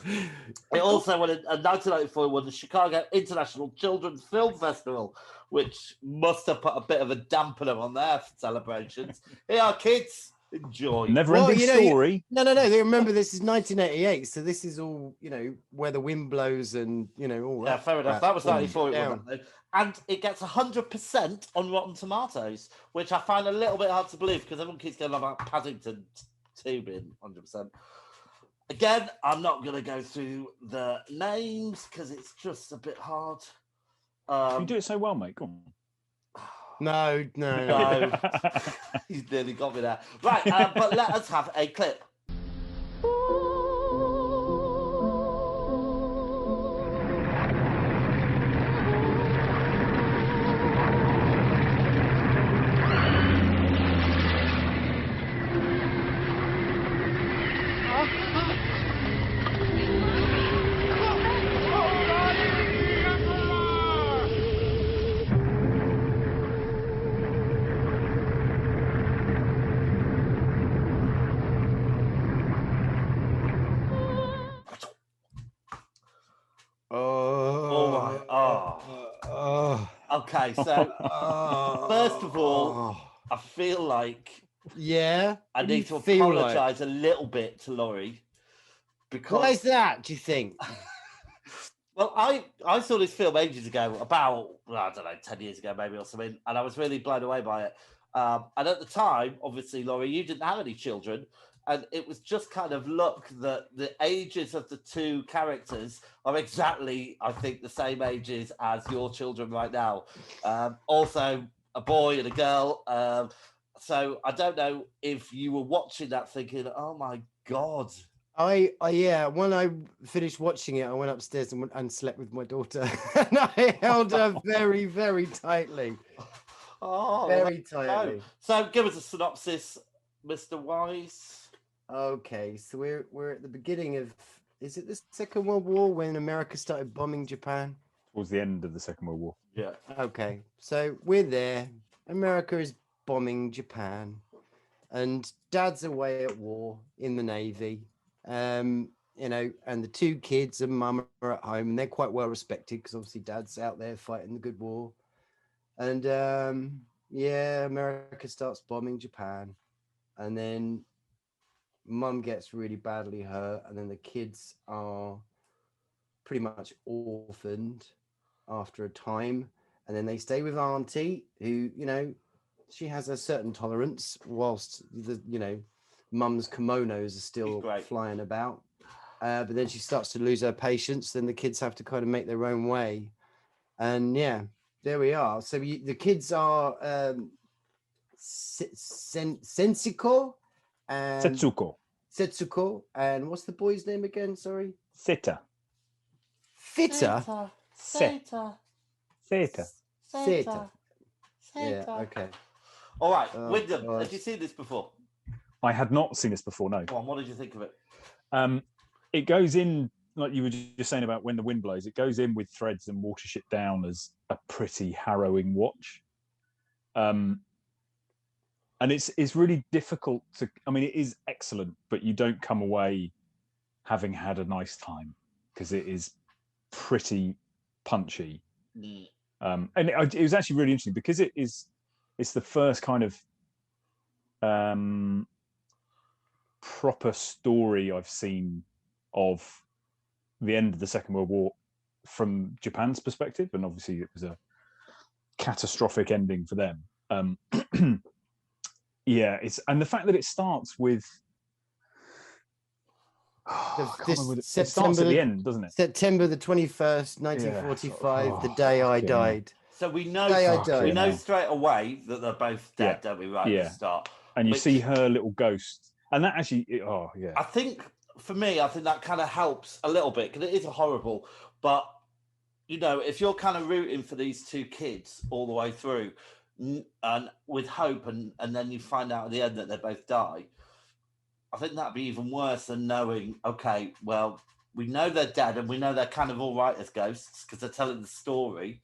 A: It also won in 1994 won the Chicago International Children's Film Festival, which must have put a bit of a dampener on their celebrations. Here are kids. Enjoy.
C: Never-ending story.
B: No. They remember this is 1988, so this is all where the wind blows and all.
A: Yeah, fair enough. That was 94. And it gets 100% on Rotten Tomatoes, which I find a little bit hard to believe because everyone keeps going about Paddington 2 being 100%. Again, I'm not going to go through the names because it's just a bit hard.
C: You do it so well, mate. Go on.
B: No.
A: He's nearly got me there. Right, but let us have a clip. Okay, so first of all, I feel like I need to apologise a little bit to Laurie because
B: why is that? Do you think?
A: Well, I saw this film ages ago, about I don't know, 10 years ago maybe or something, and I was really blown away by it. And at the time, obviously, Laurie, you didn't have any children. And it was just kind of look that the ages of the two characters are exactly, I think, the same ages as your children right now. Also, a boy and a girl. So I don't know if you were watching that thinking, oh my God.
B: When I finished watching it, I went upstairs and slept with my daughter. And I held her very, very tightly.
A: Oh,
B: very tightly.
A: So give us a synopsis, Mr. Wise.
B: Okay, so we're at the beginning of, is it the Second World War when America started bombing Japan?
C: Towards the end of the Second World War.
A: Yeah.
B: Okay, so we're there. America is bombing Japan, and Dad's away at war in the Navy. And the two kids and Mum are at home, and they're quite well respected because obviously Dad's out there fighting the good war. And America starts bombing Japan, and then Mum gets really badly hurt, and then the kids are pretty much orphaned after a time, and then they stay with Auntie, who she has a certain tolerance whilst the Mum's kimonos are still flying about, but then she starts to lose her patience. Then the kids have to kind of make their own way, and there we are. So the kids are Sensuko and Setsuko, and what's the boy's name again? Sorry,
C: Theta.
B: Theta. Yeah. Okay.
A: All right, Wyndham, had you seen this before?
C: I had not seen this before. No.
A: Go on, what did you think of it?
C: It goes in, like you were just saying about When the Wind Blows. It goes in with Threads and Watership Down as a pretty harrowing watch. And it's really difficult to. I mean, it is excellent, but you don't come away having had a nice time because it is pretty punchy. And it was actually really interesting because it's the first kind of proper story I've seen of the end of the Second World War from Japan's perspective, and obviously it was a catastrophic ending for them. And the fact that it starts with it starts at the end, doesn't it?
B: September the 21st, 1945, the day I died.
A: So we know straight away that they're both dead, don't we? Right at the start.
C: And you see her little ghost, and that actually,
A: I think for me, I think that kind of helps a little bit because it is horrible. But you know, if you're kind of rooting for these two kids all the way through, and with hope, and then you find out at the end that they both die, I think that'd be even worse than knowing. Okay, well, we know they're dead, and we know they're kind of all right as ghosts because they're telling the story.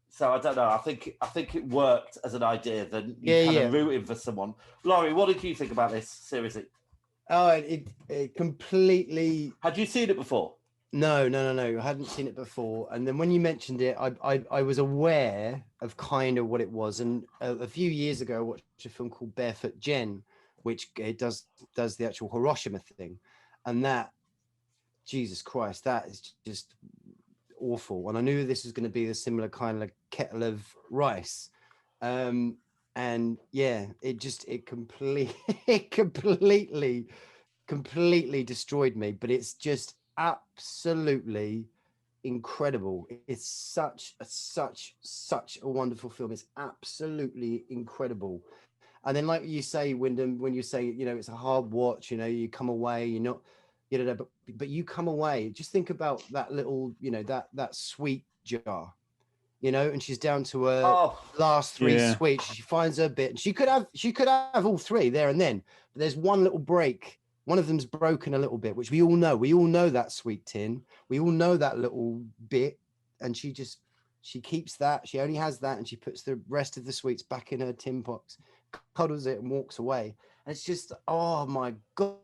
A: So I don't know. I think it worked as an idea. Than you kind of rooting for someone. Laurie, what did you think about this? Seriously.
B: Oh, it completely.
A: Had you seen it before?
B: No. I hadn't seen it before. And then when you mentioned it, I was aware of kind of what it was. And a few years ago, I watched a film called Barefoot Gen, which it does the actual Hiroshima thing, and that, Jesus Christ, that is just awful. And I knew this was going to be a similar kind of kettle of rice. And yeah, it completely destroyed me. But it's just absolutely incredible. It's such a wonderful film. It's absolutely incredible. And then, like you say, Wyndham, when you say, you know, it's a hard watch, you know, you come away, you're not, you know, but you come away. Just think about that little, you know, that sweet jar, you know, and she's down to her last three sweets. She finds her bit, and she could have all three there and then. But there's one little break. One of them's broken a little bit, which we all know. We all know that sweet tin. We all know that little bit, and she keeps that. She only has that, and she puts the rest of the sweets back in her tin box, cuddles it, and walks away. And it's just, oh my God.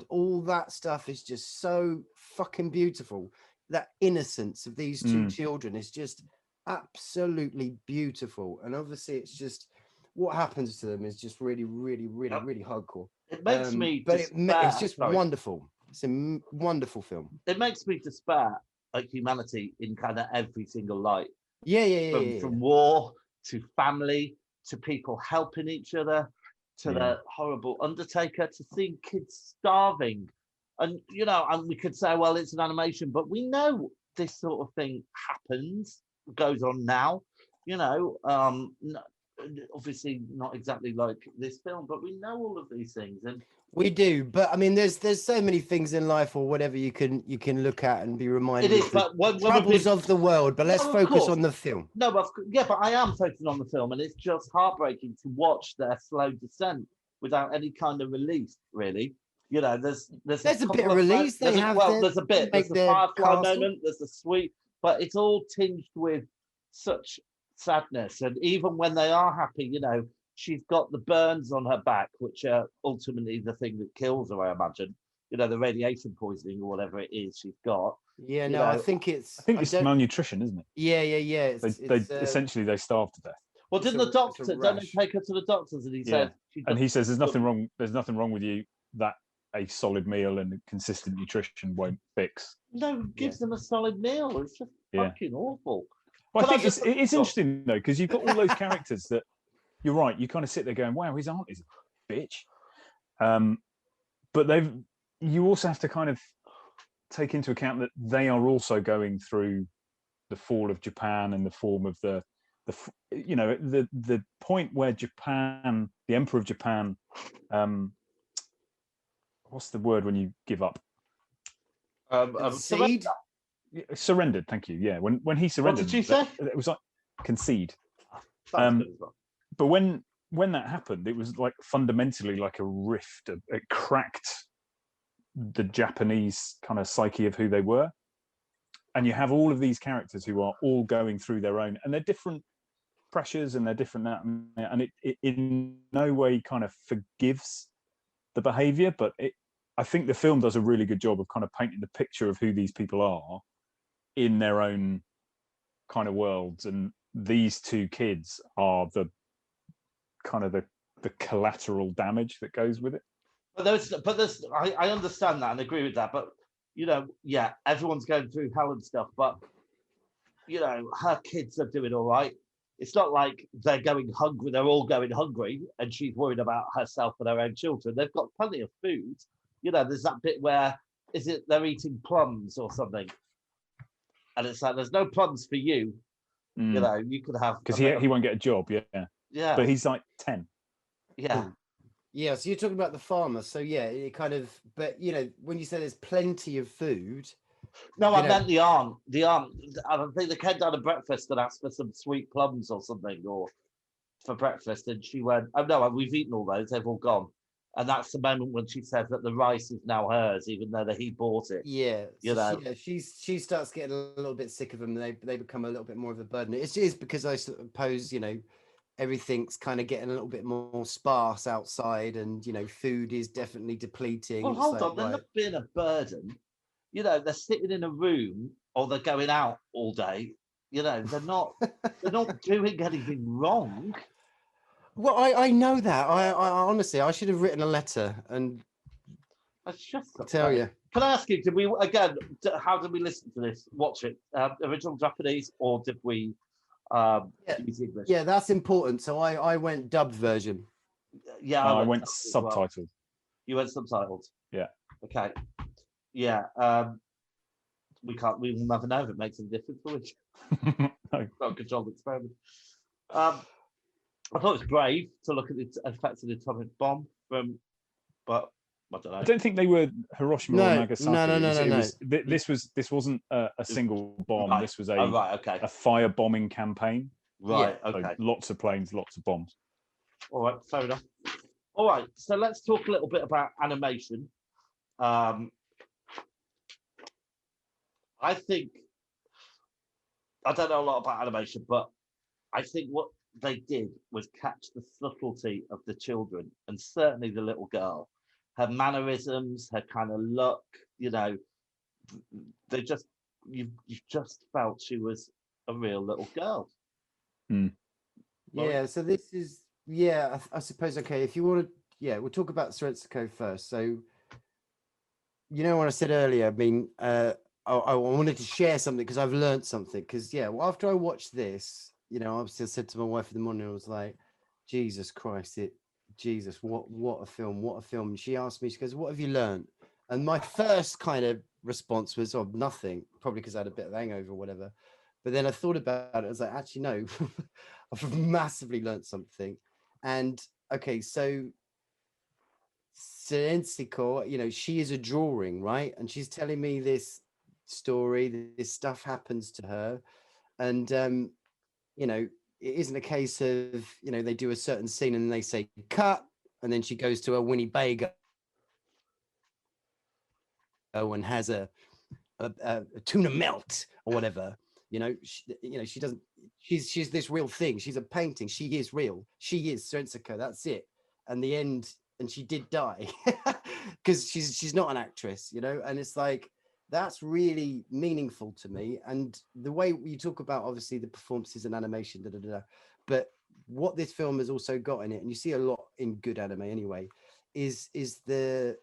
B: All that stuff is just so fucking beautiful. That innocence of these two children is just absolutely beautiful. And obviously it's just what happens to them is just really hardcore.
A: It makes me
B: but it's just wonderful. It's a wonderful film.
A: It makes me despair at humanity in kind of every single light. From war to family to people helping each other to the horrible Undertaker, to seeing kids starving. And, you know, and we could say, well, it's an animation, but we know this sort of thing happens, goes on now, you know, obviously not exactly like this film, but we know all of these things. And
B: we do, but I mean, there's so many things in life or whatever you can look at and be reminded
A: it is,
B: of
A: but
B: the troubles of the world. But let's focus on the film.
A: No, but I am focusing on the film, and it's just heartbreaking to watch their slow descent without any kind of release, really. You know, there's
B: a bit of release. There's
A: a bit. There's a Firefly moment. There's a sweet, but it's all tinged with such sadness. And even when they are happy, you know, she's got the burns on her back, which are ultimately the thing that kills her, I imagine. You know, the radiation poisoning or whatever it is she's got.
B: Yeah, no, I think it's
C: malnutrition, isn't it?
B: Yeah.
C: They essentially they starve to death.
A: Well, didn't the doctor don't they take her to the doctors and he said,
C: and he says there's nothing wrong. There's nothing wrong with you that a solid meal and consistent nutrition won't fix.
A: No, gives them a solid meal. It's just fucking awful.
C: Well, I think it's interesting though, because you've got all those characters that you're right. You kind of sit there going, "Wow, his aunt is a bitch," but you also have to kind of take into account that they are also going through the fall of Japan and the form of the point where Japan, the Emperor of Japan, what's the word when you give up? Surrendered. Thank you. Yeah, when he surrendered,
A: what did you say?
C: It was like concede. But when that happened, it was like fundamentally like a rift. It cracked the Japanese kind of psyche of who they were, and you have all of these characters who are all going through their own, and they're different pressures and they're different, and it in no way kind of forgives the behavior, but I think the film does a really good job of kind of painting the picture of who these people are in their own kind of worlds, and these two kids are the kind of the collateral damage that goes with it.
A: But I understand that and agree with that, but you know, yeah, everyone's going through hell and stuff, but you know, her kids are doing all right. It's not like they're going hungry, they're all going hungry, and she's worried about herself and her own children. They've got plenty of food. You know, there's that bit where they're eating plums or something, and it's like there's no plums for you. You know, you could have
C: because he won't get a job. Yeah. But he's like 10.
A: Yeah.
B: Yeah, so you're talking about the farmer. So yeah, it kind of, but when you say there's plenty of food.
A: No, I meant the aunt. The aunt. I think they came down to breakfast and asked for some sweet plums or something, or for breakfast, and she went, "Oh no, we've eaten all those. They've all gone." And that's the moment when she says that the rice is now hers, even though that he bought it.
B: Yeah,
A: you know.
B: she starts getting a little bit sick of them. They become a little bit more of a burden. It is because I suppose everything's kind of getting a little bit more sparse outside, and food is definitely depleting.
A: Well, hold on, they're not being a burden. They're sitting in a room or they're going out all day. They're not doing anything wrong.
B: Well, I know that. I honestly, I should have written a letter and tell you.
A: Can I ask you, did we, again, how did we listen to this? Watch it, original Japanese, or did we use English?
B: Yeah, that's important. So I went dubbed version.
A: Yeah,
C: I went subtitled.
A: Well. You went subtitled?
C: Yeah.
A: Okay. Yeah. We will never know if it makes any difference, will we?
C: No.
A: Not a controlled experiment. I thought it was brave to look at the effects of the atomic bomb but I don't know. I
C: don't think they were Hiroshima or Nagasaki.
B: No.
C: This wasn't a single bomb.
A: Right.
C: This was
A: a
C: fire bombing campaign.
A: Right.
C: Yeah.
A: Okay.
C: So lots of planes, lots of bombs.
A: All right. Fair enough. All right. So let's talk a little bit about animation. I think I don't know a lot about animation, but I think what they did was catch the subtlety of the children, and certainly the little girl, her mannerisms, her kind of look. They just you just felt she was a real little girl.
B: Yeah. So this is I suppose okay. If you want to, we'll talk about Soretsuko first. So what I said earlier. I mean, I wanted to share something because I've learned something. Because after I watched this. Obviously I said to my wife in the morning, I was like, Jesus Christ, what a film. And she asked me, she goes, what have you learned? And my first kind of response was, nothing, probably because I had a bit of hangover or whatever. But then I thought about it. I was like, actually, no, I've massively learned something. And okay, so Sensico, she is a drawing, right? And she's telling me this story, this stuff happens to her. And, it isn't a case of, they do a certain scene and they say cut, and then she goes to a Winnebago and has a tuna melt or whatever. She doesn't. She's this real thing. She's a painting. She is real. She is Sensico. That's it. And the end. And she did die because she's not an actress, And it's like. That's really meaningful to me. And the way you talk about, obviously, the performances and animation, but what this film has also got in it, and you see a lot in good anime anyway, is the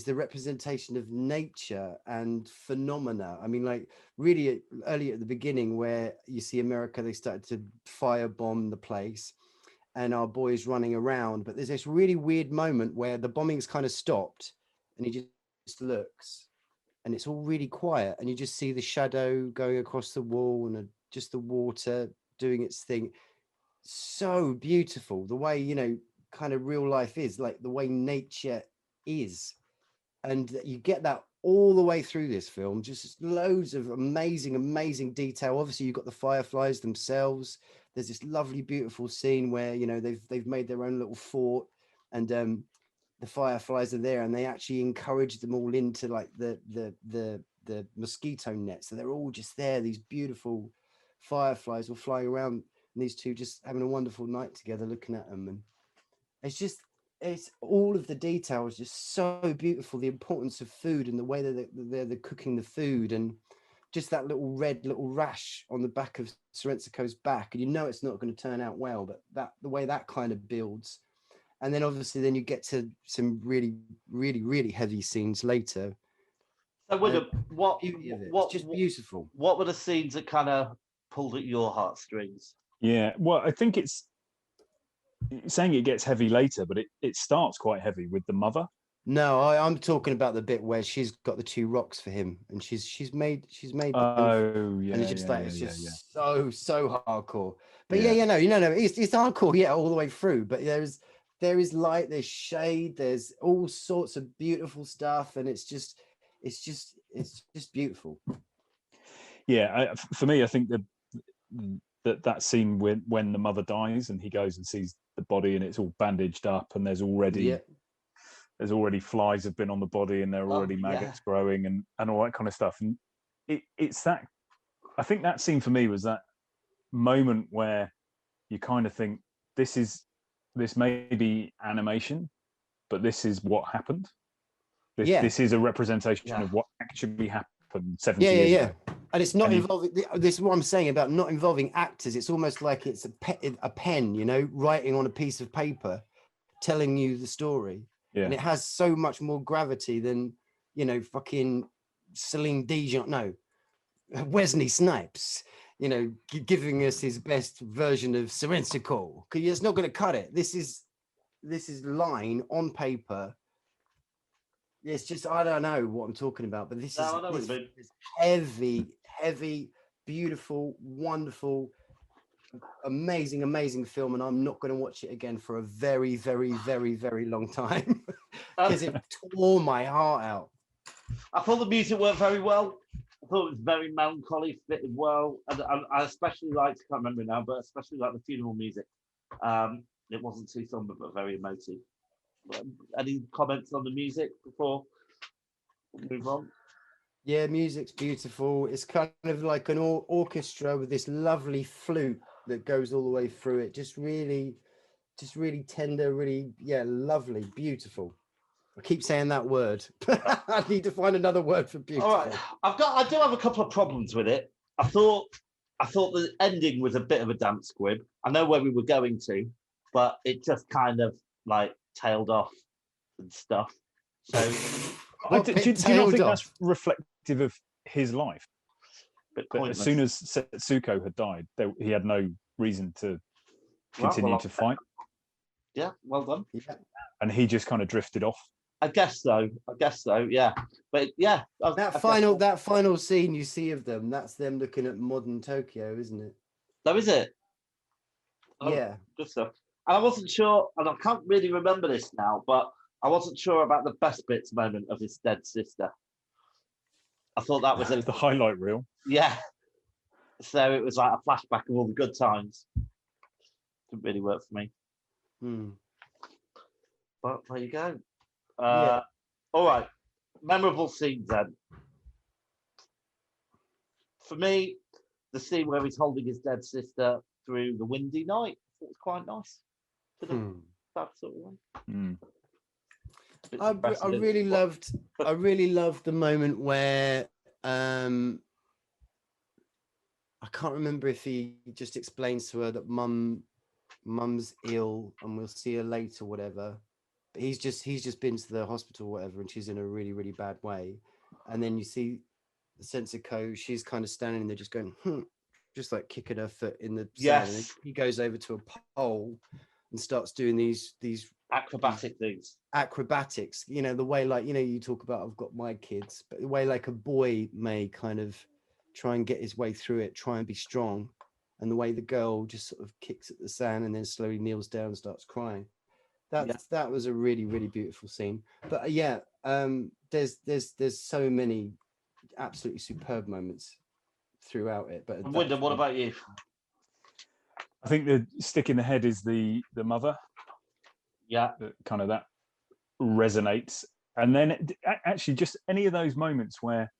B: representation of nature and phenomena. I mean, like really early at the beginning where you see America, they started to firebomb the place and our boys running around. But there's this really weird moment where the bombing's kind of stopped and he just looks. And it's all really quiet, and you just see the shadow going across the wall and just the water doing its thing. So beautiful, the way, kind of real life is, like the way nature is. And you get that all the way through this film, just loads of amazing detail. Obviously, you've got the Fireflies themselves. There's this lovely, beautiful scene where, they've made their own little fort, and the Fireflies are there, and they actually encourage them all into like the mosquito net. So they're all just there. These beautiful fireflies all flying around, and these two just having a wonderful night together, looking at them. And it's all of the detail is just so beautiful. The importance of food and the way that they're cooking the food, and just that little rash on the back of Sensico's back, and it's not going to turn out well, but the way that kind of builds. And then obviously you get to some really, really, really heavy scenes later.
A: So William,
B: it's just beautiful.
A: What were the scenes that kind of pulled at your heartstrings?
C: Yeah, well, I think it's saying it gets heavy later, but it starts quite heavy with the mother.
B: No, I'm talking about the bit where she's got the two rocks for him, and she's made.
C: Oh yeah,
B: and it's just so hardcore. But no, it's hardcore, all the way through. But there's there is light, there's shade, there's all sorts of beautiful stuff, and it's just beautiful.
C: Yeah, for me, I think that scene when the mother dies and he goes and sees the body and it's all bandaged up and there's already flies have been on the body and there are already maggots growing and all that kind of stuff. And it's that, I think that scene for me was that moment where you kind of think this may be animation, but this is what happened. This is a representation of what actually happened 70 years ago.
B: And it's not involving. This is what I'm saying about not involving actors. It's almost like it's a pen, you know, writing on a piece of paper, telling you the story. Yeah. And it has so much more gravity than, you know, fucking Celine Dion. No, Wesley Snipes. You know, giving us his best version of Serensical. Because it's not going to cut it. This is line on paper. It's just, I don't know what I'm talking about, but this is heavy, beautiful, wonderful, amazing film, and I'm not going to watch it again for a very, very, very, very long time because it tore my heart out.
A: I thought the music worked very well. I thought it was very melancholy, fitted well, and I especially liked, I can't remember now, but especially like the funeral music. It wasn't too somber, but very emotive. Any comments on the music before we move on?
B: Yeah, music's beautiful. It's kind of like an orchestra with this lovely flute that goes all the way through it. Just really tender, really, lovely, beautiful. I keep saying that word. I need to find another word for beautiful.
A: All right, I do have a couple of problems with it. I thought the ending was a bit of a damp squib. I know where we were going to, but it just kind of like tailed off and stuff. So
C: do you not think that's reflective of his life? But as soon as Setsuko had died, he had no reason to continue to fight.
A: Yeah, well done.
B: Yeah.
C: And he just kind of drifted off.
A: I guess so. Yeah, but yeah,
B: that final scene you see of them, that's them looking at modern Tokyo, isn't it?
A: Oh, is it?
B: Yeah.
A: Good stuff. And I wasn't sure, and I can't really remember this now, but I wasn't sure about the best bits moment of his dead sister. I thought that was
C: the highlight reel.
A: Yeah. So it was like a flashback of all the good times. Didn't really work for me. But there you go. All right. Memorable scenes then. For me, the scene where he's holding his dead sister through the windy night, I thought was quite nice. That sort of one.
B: I really loved the moment where I can't remember if he just explains to her that mum's ill and we'll see her later, whatever. But he's just been to the hospital, or whatever, and she's in a really, really bad way. And then you see the Sensico, she's kind of standing there just going, just like kicking her foot in the sand. And he goes over to a pole and starts doing these
A: acrobatic things.
B: Acrobatics, you know, the way, like, you know, you talk about I've got my kids, but the way like a boy may kind of try and get his way through it, try and be strong, and the way the girl just sort of kicks at the sand and then slowly kneels down and starts crying. That was a really, really beautiful scene. But there's so many absolutely superb moments throughout it. But
A: Wyndham, what about you?
C: I think the stick in the head is the mother.
A: Yeah,
C: that resonates. And then actually just any of those moments where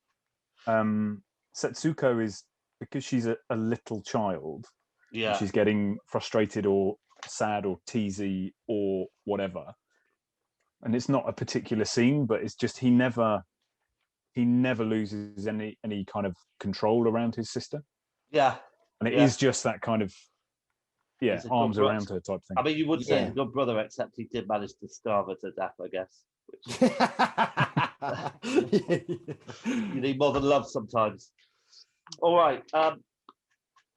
C: Setsuko is, because she's a little child, she's getting frustrated or sad or teasy or whatever, and it's not a particular scene, but it's just he never loses any kind of control around his sister.
A: And
C: it is just that kind of arms around her type thing.
A: I mean, you would say a good brother, except he did manage to starve her to death, I guess. You need more than love sometimes. All right.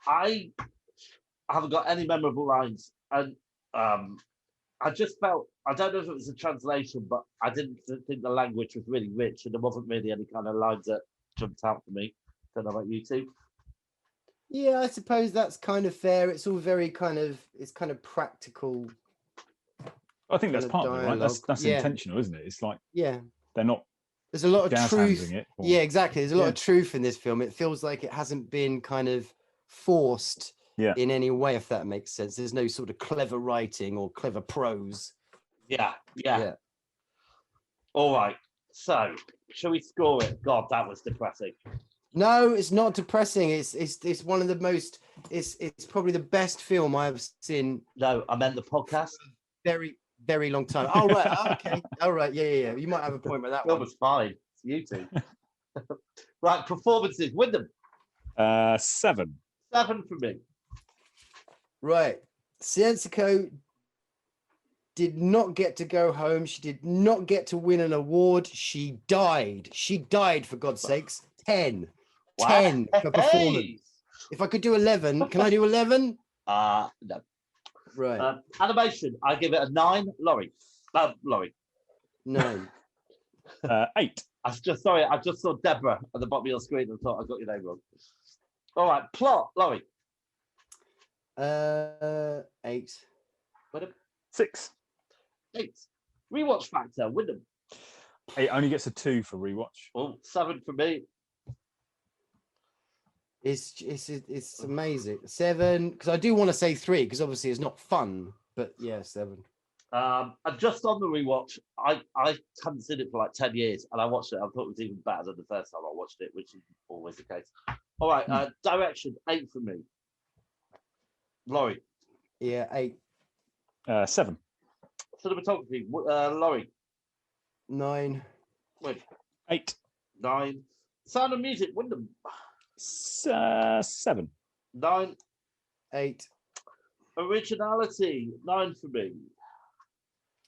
A: I haven't got any memorable lines, and I just felt, I don't know if it was a translation, but I didn't think the language was really rich, and there wasn't really any kind of lines that jumped out for me. Don't know about you two.
B: Yeah, I suppose that's kind of fair. It's all very kind of practical
C: I think that's
B: kind
C: part
B: of
C: of it, right? That's
B: dialogue. Yeah.
C: intentional, isn't it? It's like
B: Yeah.
C: they're not
B: There's a lot of
C: jazz
B: truth.
C: handsing it.
B: Yeah, exactly. There's a lot
C: Yeah.
B: of truth in this film. It feels like it hasn't been kind of forced
C: Yeah.
B: in any way, if that makes sense. There's no sort of clever writing or clever prose.
A: Yeah. All right. So, shall we score it? God, that was depressing.
B: No, it's not depressing. It's one of the most. It's probably the best film I've seen.
A: No, I meant the podcast.
B: Very, very long time. Oh right, okay, all right, yeah. You might have a point with that
A: That
B: one.
A: was fine. It's you two. Right, performances. Wyndham.
C: 7.
A: 7 for me.
B: Right, Siensico did not get to go home. She did not get to win an award. She died. She died, for God's sakes. 10.
A: Wow.
B: 10 for performance. If I could do 11, can I do 11?
A: No.
B: Right.
A: Animation. I give it a 9. Laurie.
B: 9.
C: 8.
A: I just saw Deborah at the bottom of your screen and thought I got your name wrong. All right, plot, Laurie.
B: 8.
A: Wyndham.
C: 6.
A: 8. Rewatch factor, Wyndham.
C: It only gets a 2 for rewatch.
A: Oh, 7 for me.
B: It's amazing. 7, because I do want to say 3, because obviously it's not fun, but yeah, 7.
A: And just on the rewatch, I hadn't seen it for like 10 years, and I watched it. I thought it was even better than the first time I watched it, which is always the case. All right, direction, 8 for me. Laurie.
B: Yeah, 8.
C: 7.
A: Cinematography, Laurie.
B: 9.
A: Wait.
C: 8.
A: 9. Sound of music, Wyndham.
C: 7.
A: 9.
B: 8.
A: Originality, 9 for me.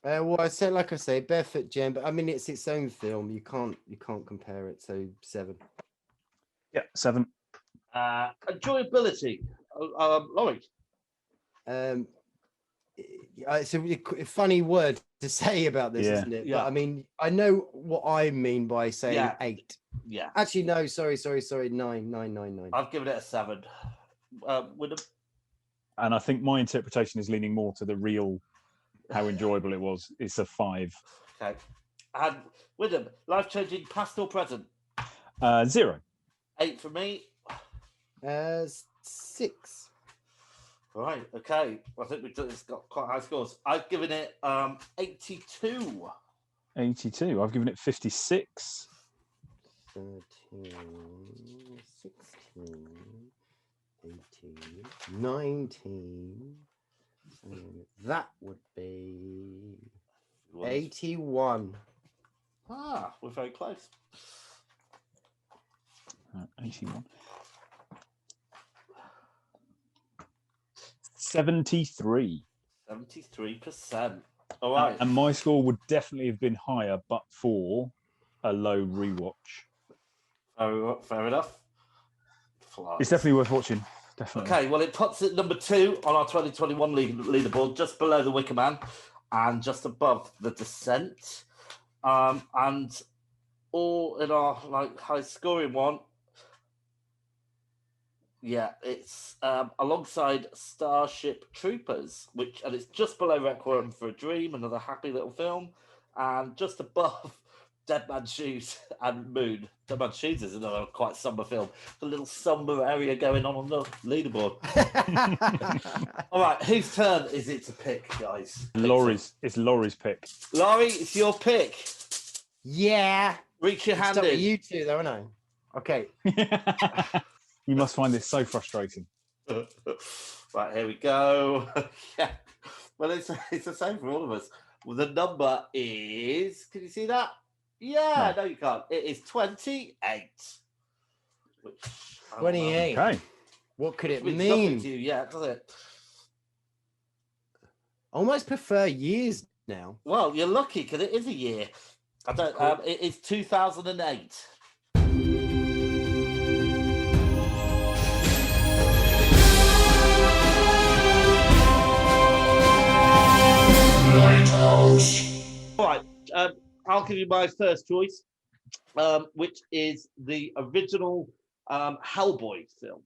B: Well, I say Barefoot Gem, but I mean it's its own film. You can't compare it. So 7.
C: Yeah, 7.
A: Enjoyability, Laurie.
B: It's a really funny word to say about this, isn't it?
A: Yeah.
B: But I mean, I know what I mean by saying 8.
A: Yeah.
B: Actually, no. Sorry. 9.
A: I've given it a 7. Wyndham.
C: And I think my interpretation is leaning more to the real, how enjoyable it was. It's a 5.
A: Okay. And Wyndham, life-changing past or present?
C: 0.
A: 8 for me.
B: 6.
A: Right, okay. I think it's got quite high scores. I've given it 82.
C: 82. I've given it 56.
B: 13, 16, 18, 19. That would be 81.
A: We're very close.
C: 81. 73.
A: 73%. All right.
C: And my score would definitely have been higher, but for a low rewatch.
A: Fair enough.
C: It's definitely worth watching. Definitely.
A: Okay, well, it puts it number 2 on our 2021 leaderboard, just below The Wicker Man and just above The Descent. And all in our high scoring one. Yeah, it's alongside Starship Troopers, and it's just below Requiem for a Dream, another happy little film, and just above Dead Man's Shoes and Moon. Dead Man's Shoes is another quite somber film. A little somber area going on the leaderboard. All right, whose turn is it to pick, guys?
C: It's Laurie's pick.
A: Laurie, it's your pick.
B: Yeah.
A: Reach your hand in.
B: You two, though, aren't I? Okay.
C: You must find this so frustrating.
A: Right, here we go. Yeah. Well, it's the same for all of us. Well, the number is, can you see that? Yeah, no, you can't. It is 28.
B: 28.
C: Okay.
B: What could it
A: means
B: mean?
A: nothing to you yet, does it?
B: Almost prefer years now.
A: Well, you're lucky because it is a year. I don't. It is 2008. All right, I'll give you my first choice, which is the original Hellboy film.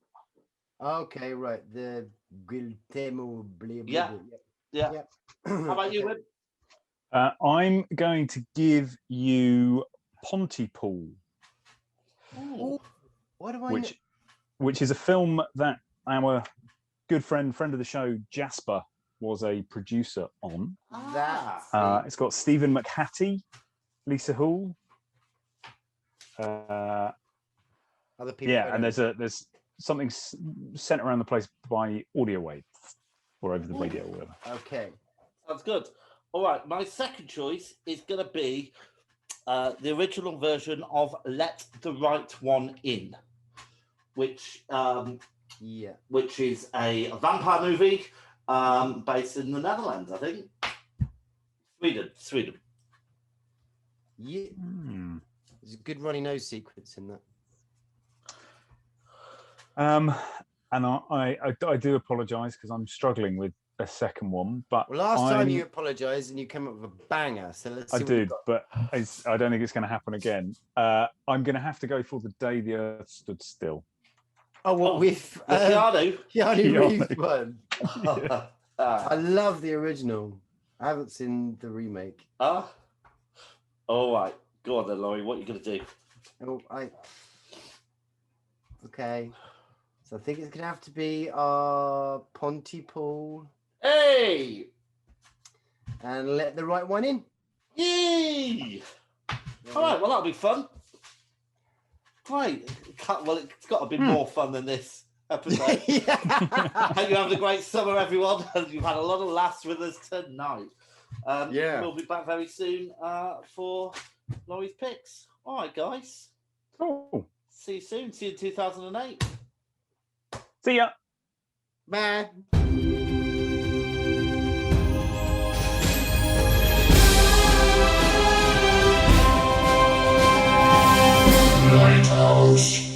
B: Okay, right. The Guillermo.
A: Yeah. How about you, Wim?
C: I'm going to give you Pontypool,
B: What do I
C: which is a film that our good friend of the show, Jasper, was a producer on. It's got Stephen McHattie, Lisa Hall.
B: Other people.
C: Yeah, and there's something sent around the place by audio wave or over the radio or whatever.
B: Okay.
A: Sounds good. All right, my second choice is going to be the original version of Let the Right One In, which is a vampire movie based in the Netherlands, I think. Sweden.
B: Yeah. There's a good runny nose sequence in that.
C: And I do apologise because I'm struggling with a second one. But
B: last time you apologised and you came up with a banger, so let's see.
C: I did, but I don't think it's going to happen again. I'm going to have to go for The Day the Earth Stood Still.
A: With Keanu
B: Reeves one. I love the original. I haven't seen the remake.
A: All right, go on then, Laurie. What are you going to do?
B: Okay. So I think it's going to have to be Pontypool.
A: Hey!
B: And Let the Right One In.
A: Yay! All right, well, that'll be fun. Right. Well, it's got to be more fun than this episode. Hope you're having a great summer, everyone. And you've had a lot of laughs with us tonight. We'll be back very soon for Laurie's picks. All right, guys.
C: Cool.
A: See you soon. See you in 2008.
C: See ya.
B: Bye.
I: Lighthouse.